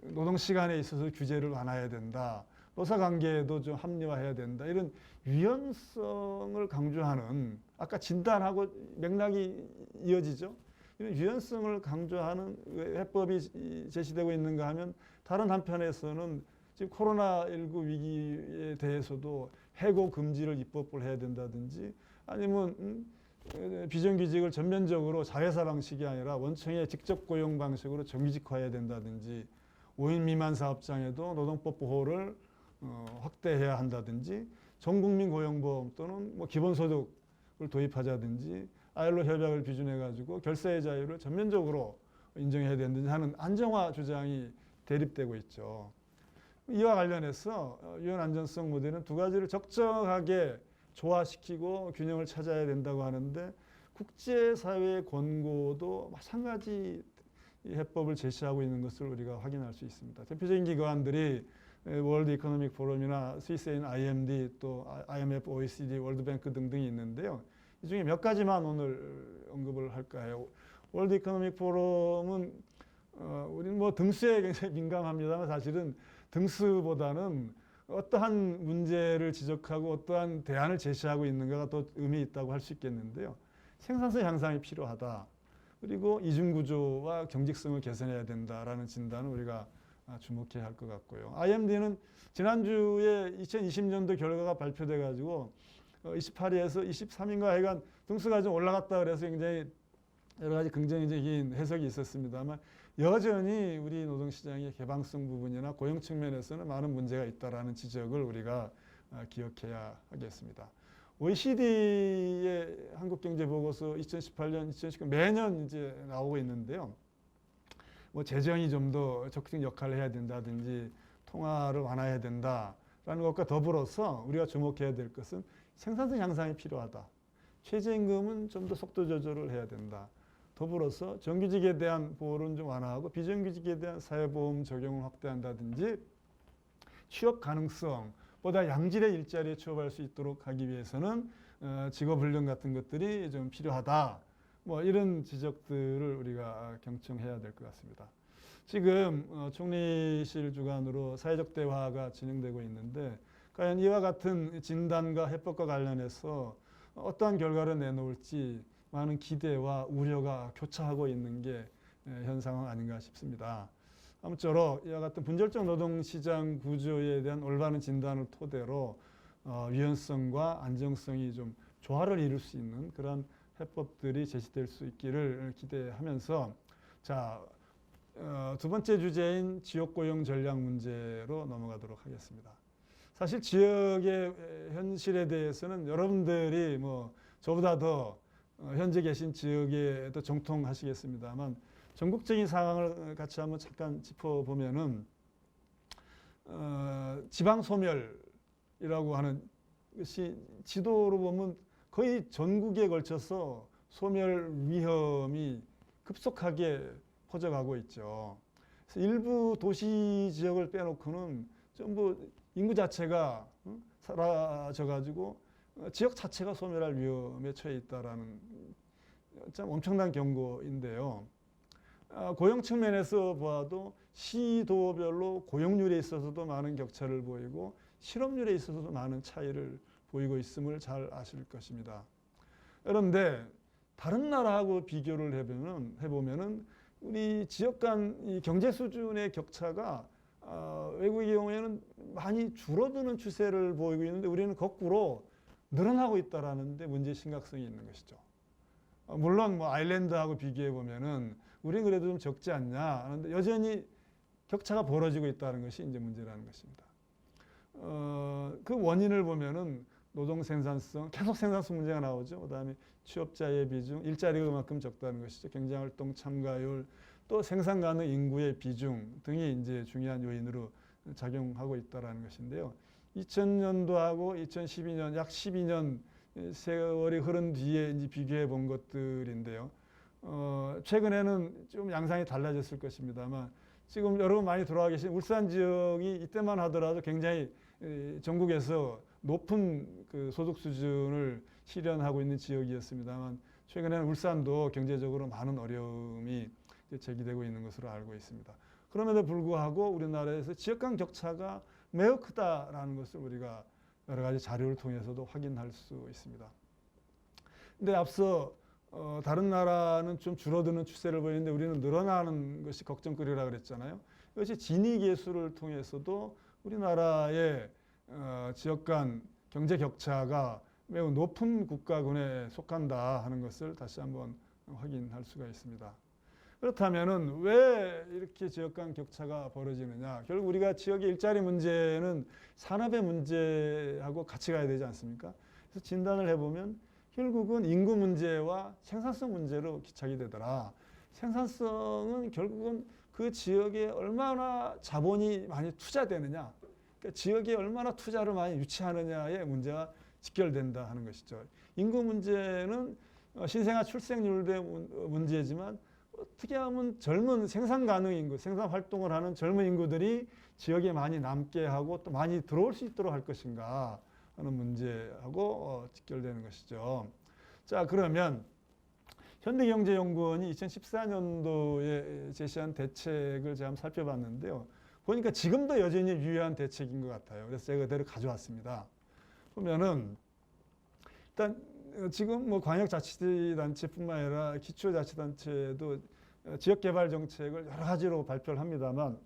노동 시간에 있어서 규제를 완화해야 된다. 노사 관계도 좀 합리화해야 된다. 이런 유연성을 강조하는, 아까 진단하고 맥락이 이어지죠. 이런 유연성을 강조하는 해법이 제시되고 있는가 하면, 다른 한편에서는 지금 코로나19 위기에 대해서도 해고 금지를 입법을 해야 된다든지, 아니면 비정규직을 전면적으로 자회사 방식이 아니라 원청의 직접 고용 방식으로 정규직화해야 된다든지, 5인 미만 사업장에도 노동법 보호를 확대해야 한다든지, 전국민 고용보험 또는 뭐 기본소득을 도입하자든지, 아일로 협약을 비준해 가지고 결사의 자유를 전면적으로 인정해야 된다든지 하는 안정화 주장이 대립되고 있죠. 이와 관련해서 유연 안전성 모델은 두 가지를 적정하게 조화시키고 균형을 찾아야 된다고 하는데, 국제사회의 권고도 마찬가지 해법을 제시하고 있는 것을 우리가 확인할 수 있습니다. 대표적인 기관들이 월드 이코노믹 포럼이나 스위스인 IMD, 또 IMF, OECD, 월드뱅크 등등이 있는데요. 이 중에 몇 가지만 오늘 언급을 할까요? 월드 이코노믹 포럼은 우리는 뭐 등수에 굉장히 민감합니다만, 사실은 등수보다는 어떠한 문제를 지적하고 어떠한 대안을 제시하고 있는가가 더 의미 있다고 할 수 있겠는데요. 생산성 향상이 필요하다. 그리고 이중구조와 경직성을 개선해야 된다라는 진단을 우리가 주목해야 할 것 같고요. IMD는 지난주에 2020년도 결과가 발표돼 가지고 28위에서 23위인가 하여간 등수가 좀 올라갔다 그래서 굉장히 여러 가지 긍정적인 해석이 있었습니다만, 여전히 우리 노동시장의 개방성 부분이나 고용 측면에서는 많은 문제가 있다라는 지적을 우리가 기억해야 하겠습니다. OECD의 한국경제보고서 2018년, 2019년 매년 이제 나오고 있는데요. 뭐 재정이 좀 더 적극적 역할을 해야 된다든지, 통화를 완화해야 된다라는 것과 더불어서 우리가 주목해야 될 것은 생산성 향상이 필요하다. 최저임금은 좀 더 속도 조절을 해야 된다. 더불어서 정규직에 대한 보호는 좀 완화하고 비정규직에 대한 사회보험 적용을 확대한다든지, 취업 가능성보다 양질의 일자리에 취업할 수 있도록 하기 위해서는 직업훈련 같은 것들이 좀 필요하다. 뭐 이런 지적들을 우리가 경청해야 될 것 같습니다. 지금 총리실 주관으로 사회적 대화가 진행되고 있는데, 과연 이와 같은 진단과 해법과 관련해서 어떠한 결과를 내놓을지 많은 기대와 우려가 교차하고 있는 게 현 상황 아닌가 싶습니다. 아무쪼록 이와 같은 분절적 노동시장 구조에 대한 올바른 진단을 토대로 유연성과 안정성이 좀 조화를 이룰 수 있는 그런 해법들이 제시될 수 있기를 기대하면서, 자, 두 번째 주제인 지역고용 전략 문제로 넘어가도록 하겠습니다. 사실 지역의 현실에 대해서는 여러분들이 뭐 저보다 더 현재 계신 지역에 또 정통하시겠습니다만, 전국적인 상황을 같이 한번 잠깐 짚어보면은 지방 소멸이라고 하는 것이 지도로 보면 거의 전국에 걸쳐서 소멸 위험이 급속하게 퍼져가고 있죠. 그래서 일부 도시 지역을 빼놓고는 전부 인구 자체가 사라져가지고 지역 자체가 소멸할 위험에 처해 있다라는 참 엄청난 경고인데요. 고용 측면에서 봐도 시도별로 고용률에 있어서도 많은 격차를 보이고 실업률에 있어서도 많은 차이를 보이고 있음을 잘 아실 것입니다. 그런데 다른 나라하고 비교를 해보면은 우리 지역 간 이 경제 수준의 격차가 외국의 경우에는 많이 줄어드는 추세를 보이고 있는데, 우리는 거꾸로 늘어나고 있다라는 데 문제의 심각성이 있는 것이죠. 물론 뭐 아일랜드하고 비교해 보면은 우리는 그래도 좀 적지 않냐 하는데, 여전히 격차가 벌어지고 있다는 것이 이제 문제라는 것입니다. 그 원인을 보면은 노동 생산성, 계속 생산성 문제가 나오죠. 그다음에 취업자의 비중, 일자리가 그만큼 적다는 것이죠. 경제활동 참가율, 또 생산 가능 인구의 비중 등이 이제 중요한 요인으로 작용하고 있다는 것인데요. 2000년도하고 2012년, 약 12년 세월이 흐른 뒤에 이제 비교해 본 것들인데요. 최근에는 좀 양상이 달라졌을 것입니다만, 지금 여러분 많이 돌아와 계신 울산 지역이 이때만 하더라도 굉장히 전국에서 높은 그 소득 수준을 실현하고 있는 지역이었습니다만, 최근에는 울산도 경제적으로 많은 어려움이 제기되고 있는 것으로 알고 있습니다. 그럼에도 불구하고 우리나라에서 지역 간 격차가 매우 크다라는 것을 우리가 여러 가지 자료를 통해서도 확인할 수 있습니다. 근데 앞서 다른 나라는 좀 줄어드는 추세를 보이는데 우리는 늘어나는 것이 걱정거리라 그랬잖아요. 이것이 지니 계수를 통해서도 우리나라의 지역 간 경제 격차가 매우 높은 국가군에 속한다 하는 것을 다시 한번 확인할 수가 있습니다. 그렇다면은 왜 이렇게 지역 간 격차가 벌어지느냐? 결국 우리가 지역의 일자리 문제는 산업의 문제하고 같이 가야 되지 않습니까? 그래서 진단을 해보면 결국은 인구 문제와 생산성 문제로 기착이 되더라. 생산성은 결국은 그 지역에 얼마나 자본이 많이 투자되느냐, 그러니까 지역에 얼마나 투자를 많이 유치하느냐의 문제가 직결된다 하는 것이죠. 인구 문제는 신생아 출생률의 문제지만 어떻게 하면 젊은 생산 가능 인구, 생산 활동을 하는 젊은 인구들이 지역에 많이 남게 하고 또 많이 들어올 수 있도록 할 것인가 하는 문제하고 직결되는 것이죠. 자, 그러면 현대경제연구원이 2014년도에 제시한 대책을 제가 한번 살펴봤는데요. 보니까 지금도 여전히 유효한 대책인 것 같아요. 그래서 제가 그대로 가져왔습니다. 보면은 일단 지금 뭐 광역자치단체뿐만 아니라 기초자치단체도 지역개발 정책을 여러 가지로 발표를 합니다만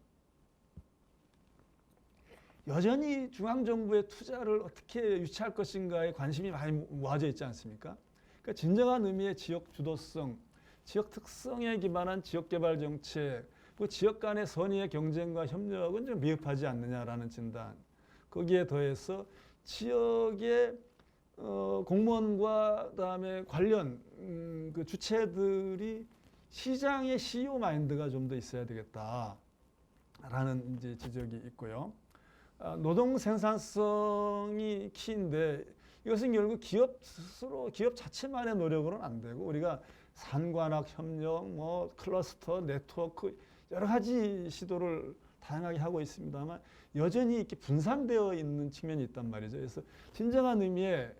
여전히 중앙정부의 투자를 어떻게 유치할 것인가에 관심이 많이 모아져 있지 않습니까? 그러니까 진정한 의미의 지역 주도성, 지역 특성에 기반한 지역개발 정책, 그 지역 간의 선의의 경쟁과 협력은 좀 미흡하지 않느냐라는 진단. 거기에 더해서 지역의 공무원과 그다음에 관련 그 주체들이 시장의 CEO 마인드가 좀 더 있어야 되겠다라는 이제 지적이 있고요. 노동 생산성이 키인데 이것은 결국 기업 스스로 기업 자체만의 노력으로는 안 되고 우리가 산관학 협력, 뭐 클러스터, 네트워크 여러 가지 시도를 다양하게 하고 있습니다만 여전히 이렇게 분산되어 있는 측면이 있단 말이죠. 그래서 진정한 의미의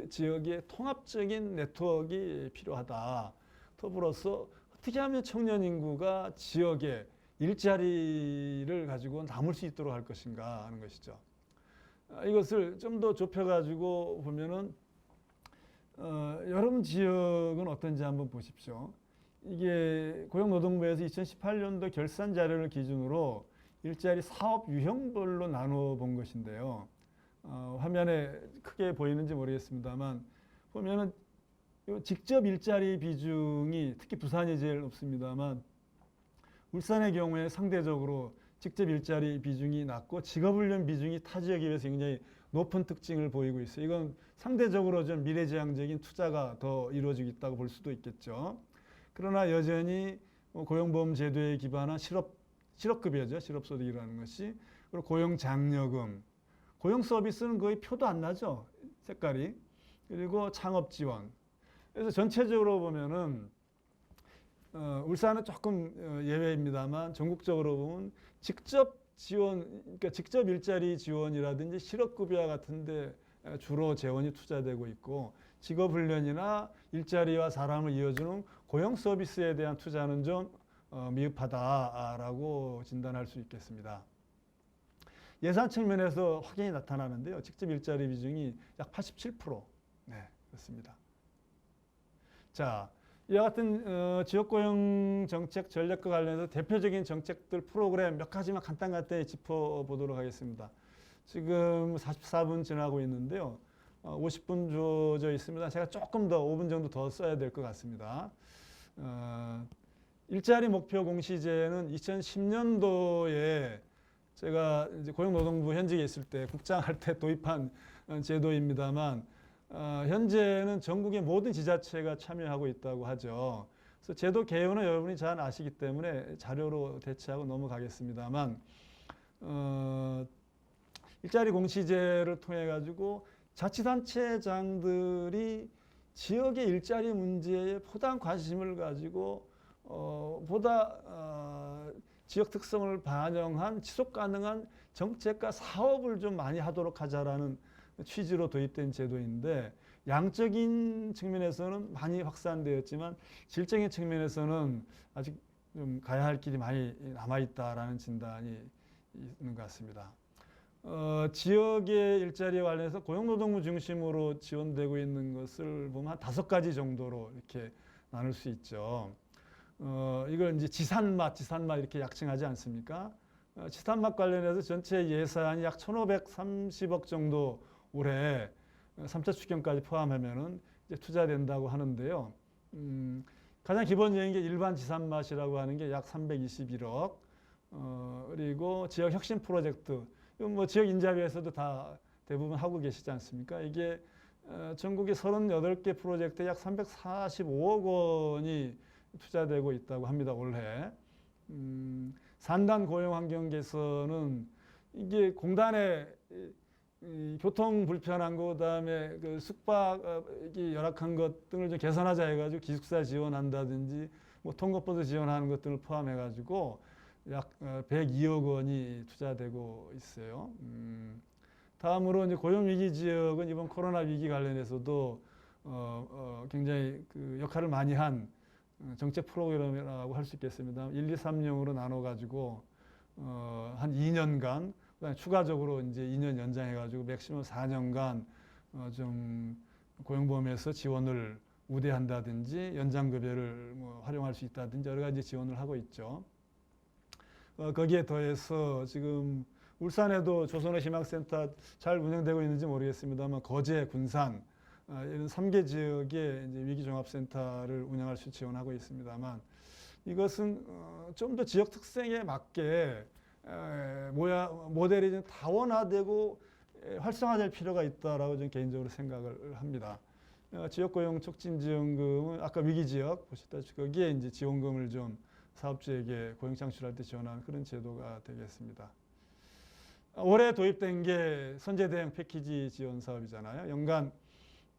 지역의 통합적인 네트워크가 필요하다. 더불어서 어떻게 하면 청년 인구가 지역에 일자리를 가지고 남을 수 있도록 할 것인가 하는 것이죠. 이것을 좀 더 좁혀가지고 보면은 여러분 지역은 어떤지 한번 보십시오. 이게 고용노동부에서 2018년도 결산 자료를 기준으로 일자리 사업 유형별로 나눠 본 것인데요. 화면에 크게 보이는지 모르겠습니다만 보면은 직접 일자리 비중이 특히 부산이 제일 높습니다만 울산의 경우에 상대적으로 직접 일자리 비중이 낮고 직업훈련 비중이 타 지역에 비해서 굉장히 높은 특징을 보이고 있어요. 이건 상대적으로 좀 미래지향적인 투자가 더 이루어지고 있다고 볼 수도 있겠죠. 그러나 여전히 고용보험 제도에 기반한 실업급여죠. 실업소득이라는 것이. 그리고 고용장려금. 고용 서비스는 거의 표도 안 나죠. 색깔이. 그리고 창업지원. 그래서 전체적으로 보면은 울산은 조금 예외입니다만 전국적으로 보면 직접 지원, 그러니까 직접 일자리 지원이라든지 실업급여와 같은데 주로 재원이 투자되고 있고 직업훈련이나 일자리와 사람을 이어주는 고용 서비스에 대한 투자는 좀 미흡하다라고 진단할 수 있겠습니다. 예산 측면에서 확연히 나타나는데요. 직접 일자리 비중이 약 87%. 네, 그렇습니다. 자, 이와 같은 지역고용 정책 전략과 관련해서 대표적인 정책들 프로그램 몇 가지만 간단히 짚어보도록 하겠습니다. 지금 44분 지나고 있는데요. 50분 주어져 있습니다. 제가 조금 더 5분 정도 더 써야 될 것 같습니다. 일자리 목표 공시제는 2010년도에 제가 이제 고용노동부 현직에 있을 때 국장할 때 도입한 제도입니다만 현재는 전국의 모든 지자체가 참여하고 있다고 하죠. 그래서 제도 개요는 여러분이 잘 아시기 때문에 자료로 대체하고 넘어가겠습니다만 일자리 공시제를 통해 가지고 자치단체장들이 지역의 일자리 문제에 보다 관심을 가지고 보다 지역 특성을 반영한 지속 가능한 정책과 사업을 좀 많이 하도록 하자라는 취지로 도입된 제도인데 양적인 측면에서는 많이 확산되었지만 질적인 측면에서는 아직 좀 가야 할 길이 많이 남아 있다라는 진단이 있는 것 같습니다. 지역의 일자리에 관련해서 고용노동부 중심으로 지원되고 있는 것을 보면 한 5가지 정도로 이렇게 나눌 수 있죠. 이걸 이제 지산맛 이렇게 약칭하지 않습니까? 지산맛 관련해서 전체 예산이 약 1,530억 정도 올해 3차 추경까지 포함하면은 이제 투자된다고 하는데요. 가장 기본적인 게 일반 지산맛이라고 하는 게 약 321억. 그리고 지역 혁신 프로젝트. 이건 뭐 지역 인자비에서도 다 대부분 하고 계시지 않습니까? 이게 전국의 38개 프로젝트에 약 345억 원이 투자되고 있다고 합니다, 올해. 산단 고용 환경 개선은 이게 공단의 교통 불편한 거, 그다음에 그 숙박이 열악한 것 등을 좀 개선하자 해가지고 기숙사 지원한다든지 뭐 통학버스 지원하는 것 등을 포함해가지고 약 102억 원이 투자되고 있어요. 다음으로 이제 고용위기 지역은 이번 코로나 위기 관련해서도 굉장히 그 역할을 많이 한 정책 프로그램이라고 할 수 있겠습니다. 1, 2, 3령으로 나눠가지고 한 2년간, 그다음에 추가적으로 이제 2년 연장해가지고 맥시멈 4년간 좀 고용보험에서 지원을 우대한다든지 연장급여를 뭐 활용할 수 있다든지 여러 가지 지원을 하고 있죠. 거기에 더해서 지금 울산에도 조선어 희망센터 잘 운영되고 있는지 모르겠습니다만 거제, 군산 이런 3개 지역에 이제 위기종합센터를 운영할 수 지원하고 있습니다만 이것은 좀 더 지역 특성에 맞게 모델이 좀 다원화되고 활성화될 필요가 있다라고 저는 개인적으로 생각을 합니다. 지역고용 촉진지원금은 아까 위기지역 보셨다시피 거기에 이제 지원금을 좀 사업주에게 고용 창출할 때 지원하는 그런 제도가 되겠습니다. 올해 도입된 게 선제 대응 패키지 지원 사업이잖아요. 연간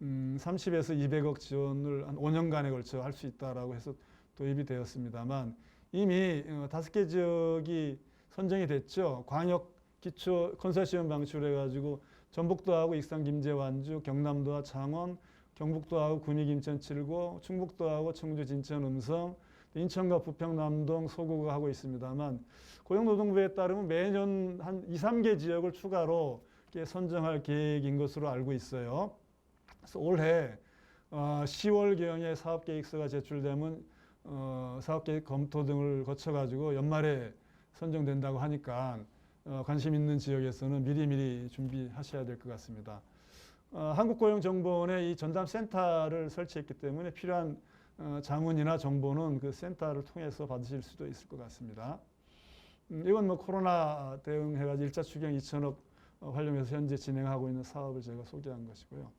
30에서 200억 지원을 한 5년간에 걸쳐 할 수 있다라고 해서 도입이 되었습니다만 이미 5개 지역이 선정이 됐죠. 광역 기초 컨소시엄 방출해가지고 전북도하고 익산, 김제, 완주, 경남도와 창원, 경북도하고 군위, 김천, 칠고, 충북도하고 청주, 진천, 음성, 인천과 부평, 남동, 서구가 하고 있습니다만 고용노동부에 따르면 매년 한 2, 3개 지역을 추가로 선정할 계획인 것으로 알고 있어요. 그래서 올해 10월경에 사업계획서가 제출되면 사업계획 검토 등을 거쳐가지고 연말에 선정된다고 하니까 관심 있는 지역에서는 미리미리 준비하셔야 될 것 같습니다. 한국고용정보원에 이 전담센터를 설치했기 때문에 필요한 자문이나 정보는 그 센터를 통해서 받으실 수도 있을 것 같습니다. 이건 뭐 코로나 대응해가지고 1차 추경 2천억 활용해서 현재 진행하고 있는 사업을 제가 소개한 것이고요.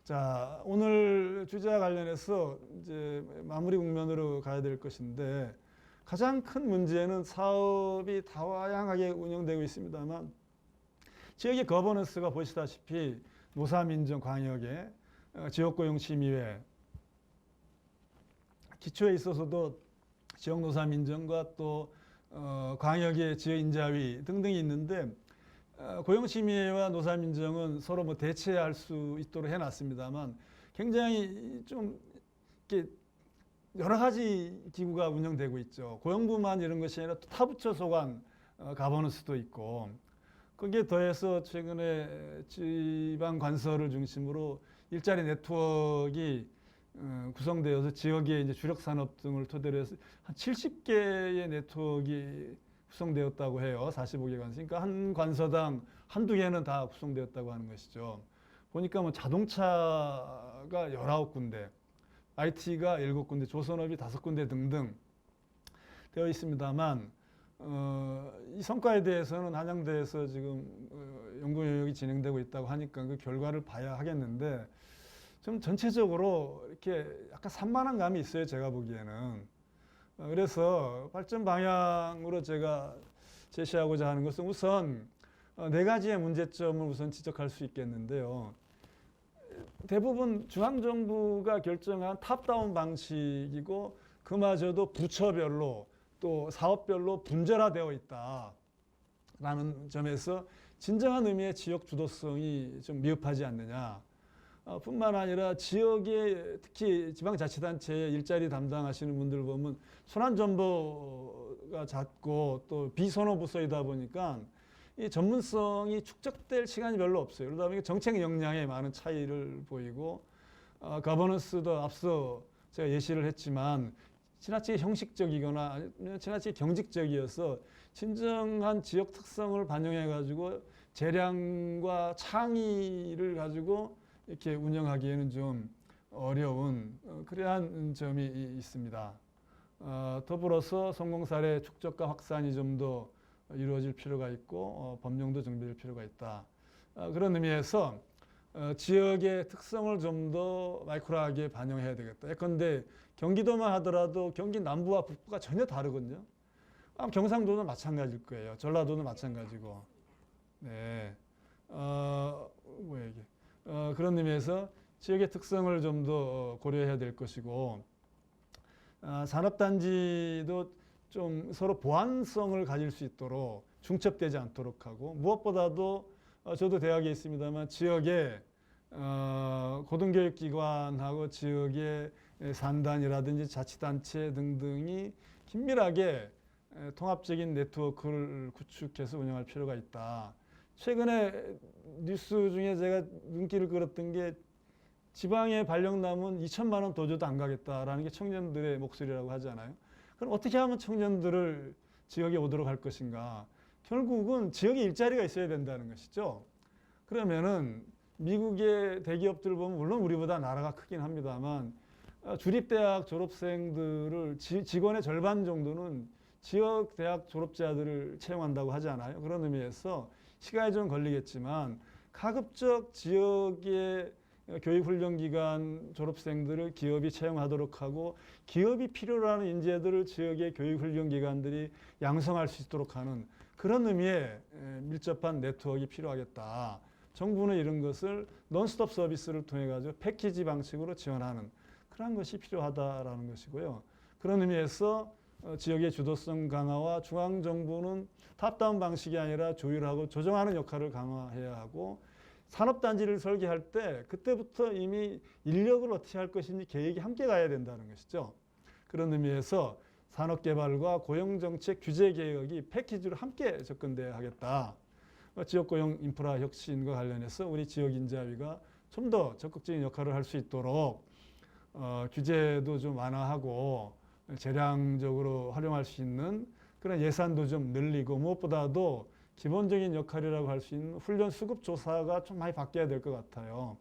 자, 오늘 주제와 관련해서 이제 마무리 국면으로 가야 될 것인데 가장 큰 문제는 사업이 다양하게 운영되고 있습니다만 지역의 거버넌스가 보시다시피 노사민정 광역의 지역고용심의회 기초에 있어서도 지역노사민정과 또 광역의 지역인자위 등등이 있는데 고용심의회와 노사민정은 서로 뭐 대체할 수 있도록 해놨습니다만 굉장히 좀 이렇게 여러 가지 기구가 운영되고 있죠. 고용부만 이런 것이 아니라 또 타부처 소관 가버넌스도 있고 거기에 더해서 최근에 지방 관서를 중심으로 일자리 네트워크가 구성되어서 지역의 이제 주력 산업 등을 토대로 해서 한 70개의 네트워크가 구성되었다고 해요. 45개 관서. 그러니까 한 관서당 한두 개는 다 구성되었다고 하는 것이죠. 보니까 뭐 자동차가 19군데, IT가 7군데, 조선업이 5군데 등등 되어 있습니다만 이 성과에 대해서는 한양대에서 지금 연구 영역이 진행되고 있다고 하니까 그 결과를 봐야 하겠는데 좀 전체적으로 이렇게 약간 산만한 감이 있어요. 제가 보기에는. 그래서 발전 방향으로 제가 제시하고자 하는 것은 우선 4가지의 문제점을 우선 지적할 수 있겠는데요. 대부분 중앙정부가 결정한 탑다운 방식이고 그마저도 부처별로 또 사업별로 분절화되어 있다라는 점에서 진정한 의미의 지역 주도성이 좀 미흡하지 않느냐. 뿐만 아니라 지역의 특히 지방자치단체의 일자리 담당하시는 분들 보면 순환정보가 잦고 또 비선호부서이다 보니까 이 전문성이 축적될 시간이 별로 없어요. 그러다 보니까 정책 역량에 많은 차이를 보이고 거버넌스도 앞서 제가 예시를 했지만 지나치게 형식적이거나 아니면 지나치게 경직적이어서 진정한 지역 특성을 반영해 가지고 재량과 창의를 가지고 이렇게 운영하기에는 좀 어려운 그러한 점이 있습니다. 더불어서 성공 사례 축적과 확산이 좀 더 이루어질 필요가 있고 법령도 정비될 필요가 있다. 그런 의미에서 지역의 특성을 좀 더 마이크로하게 반영해야 되겠다. 예컨대 경기도만 하더라도 경기 남부와 북부가 전혀 다르거든요. 경상도는 마찬가지일 거예요. 전라도는 마찬가지고. 네. 뭐야 이게. 그런 의미에서 지역의 특성을 좀 더 고려해야 될 것이고 산업단지도 좀 서로 보완성을 가질 수 있도록 중첩되지 않도록 하고 무엇보다도 저도 대학에 있습니다만 지역의 고등교육기관하고 지역의 산단이라든지 자치단체 등등이 긴밀하게 통합적인 네트워크를 구축해서 운영할 필요가 있다. 최근에 뉴스 중에 제가 눈길을 끌었던 게 지방에 발령나면 2천만 원 더 줘도 안 가겠다라는 게 청년들의 목소리라고 하잖아요. 그럼 어떻게 하면 청년들을 지역에 오도록 할 것인가? 결국은 지역에 일자리가 있어야 된다는 것이죠. 그러면은 미국의 대기업들 보면 물론 우리보다 나라가 크긴 합니다만 주립대학 졸업생들을 직원의 절반 정도는 지역 대학 졸업자들을 채용한다고 하지 않아요? 그런 의미에서 시간이 좀 걸리겠지만 가급적 지역의 교육훈련기관 졸업생들을 기업이 채용하도록 하고 기업이 필요로 하는 인재들을 지역의 교육훈련기관들이 양성할 수 있도록 하는 그런 의미의 밀접한 네트워크가 필요하겠다. 정부는 이런 것을 논스톱 서비스를 통해 가지고 패키지 방식으로 지원하는 그런 것이 필요하다라는 것이고요. 그런 의미에서 지역의 주도성 강화와 중앙정부는 탑다운 방식이 아니라 조율하고 조정하는 역할을 강화해야 하고 산업단지를 설계할 때 그때부터 이미 인력을 어떻게 할 것인지 계획이 함께 가야 된다는 것이죠. 그런 의미에서 산업개발과 고용정책 규제개혁이 패키지로 함께 접근돼야 하겠다. 지역고용 인프라 혁신과 관련해서 우리 지역인자위가 좀 더 적극적인 역할을 할 수 있도록 규제도 좀 완화하고 재량적으로 활용할 수 있는 그런 예산도 좀 늘리고 무엇보다도 기본적인 역할이라고 할 수 있는 훈련 수급 조사가 좀 많이 바뀌어야 될 것 같아요.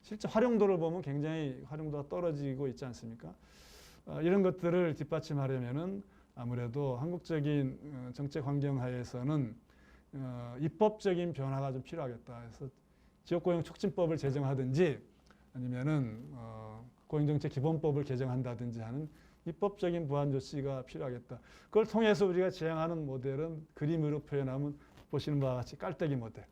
실제 활용도를 보면 굉장히 활용도가 떨어지고 있지 않습니까? 이런 것들을 뒷받침하려면은 아무래도 한국적인 정책 환경 하에서는 입법적인 변화가 좀 필요하겠다. 그래서 지역고용 촉진법을 제정하든지 아니면은 고용정책 기본법을 개정한다든지 하는 입법적인 보완 조치가 필요하겠다. 그걸 통해서 우리가 지향하는 모델은 그림으로 표현하면 보시는 바와 같이 깔때기 모델.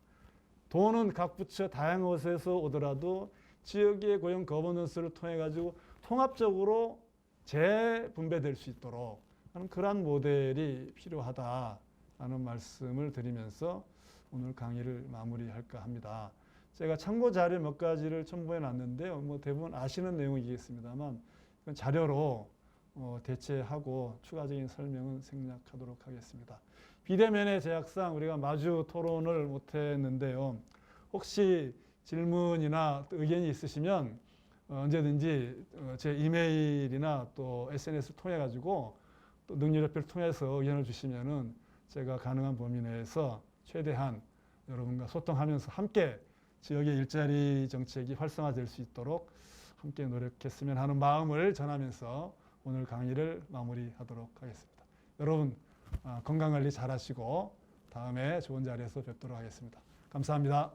돈은 각 부처 다양한 곳에서 오더라도 지역의 고용 거버넌스를 통해 가지고 통합적으로 재분배될 수 있도록 하는 그러한 모델이 필요하다라는 말씀을 드리면서 오늘 강의를 마무리할까 합니다. 제가 참고 자료 몇 가지를 첨부해 놨는데요. 뭐 대부분 아시는 내용이겠습니다만 자료로 대체하고 추가적인 설명은 생략하도록 하겠습니다. 비대면의 제약상 우리가 마주 토론을 못했는데요. 혹시 질문이나 의견이 있으시면 언제든지 제 이메일이나 또 SNS를 통해 가지고 또 능률협회를 통해서 의견을 주시면은 제가 가능한 범위 내에서 최대한 여러분과 소통하면서 함께 지역의 일자리 정책이 활성화될 수 있도록 함께 노력했으면 하는 마음을 전하면서 오늘 강의를 마무리하도록 하겠습니다. 여러분 건강관리 잘 하시고 다음에 좋은 자리에서 뵙도록 하겠습니다. 감사합니다.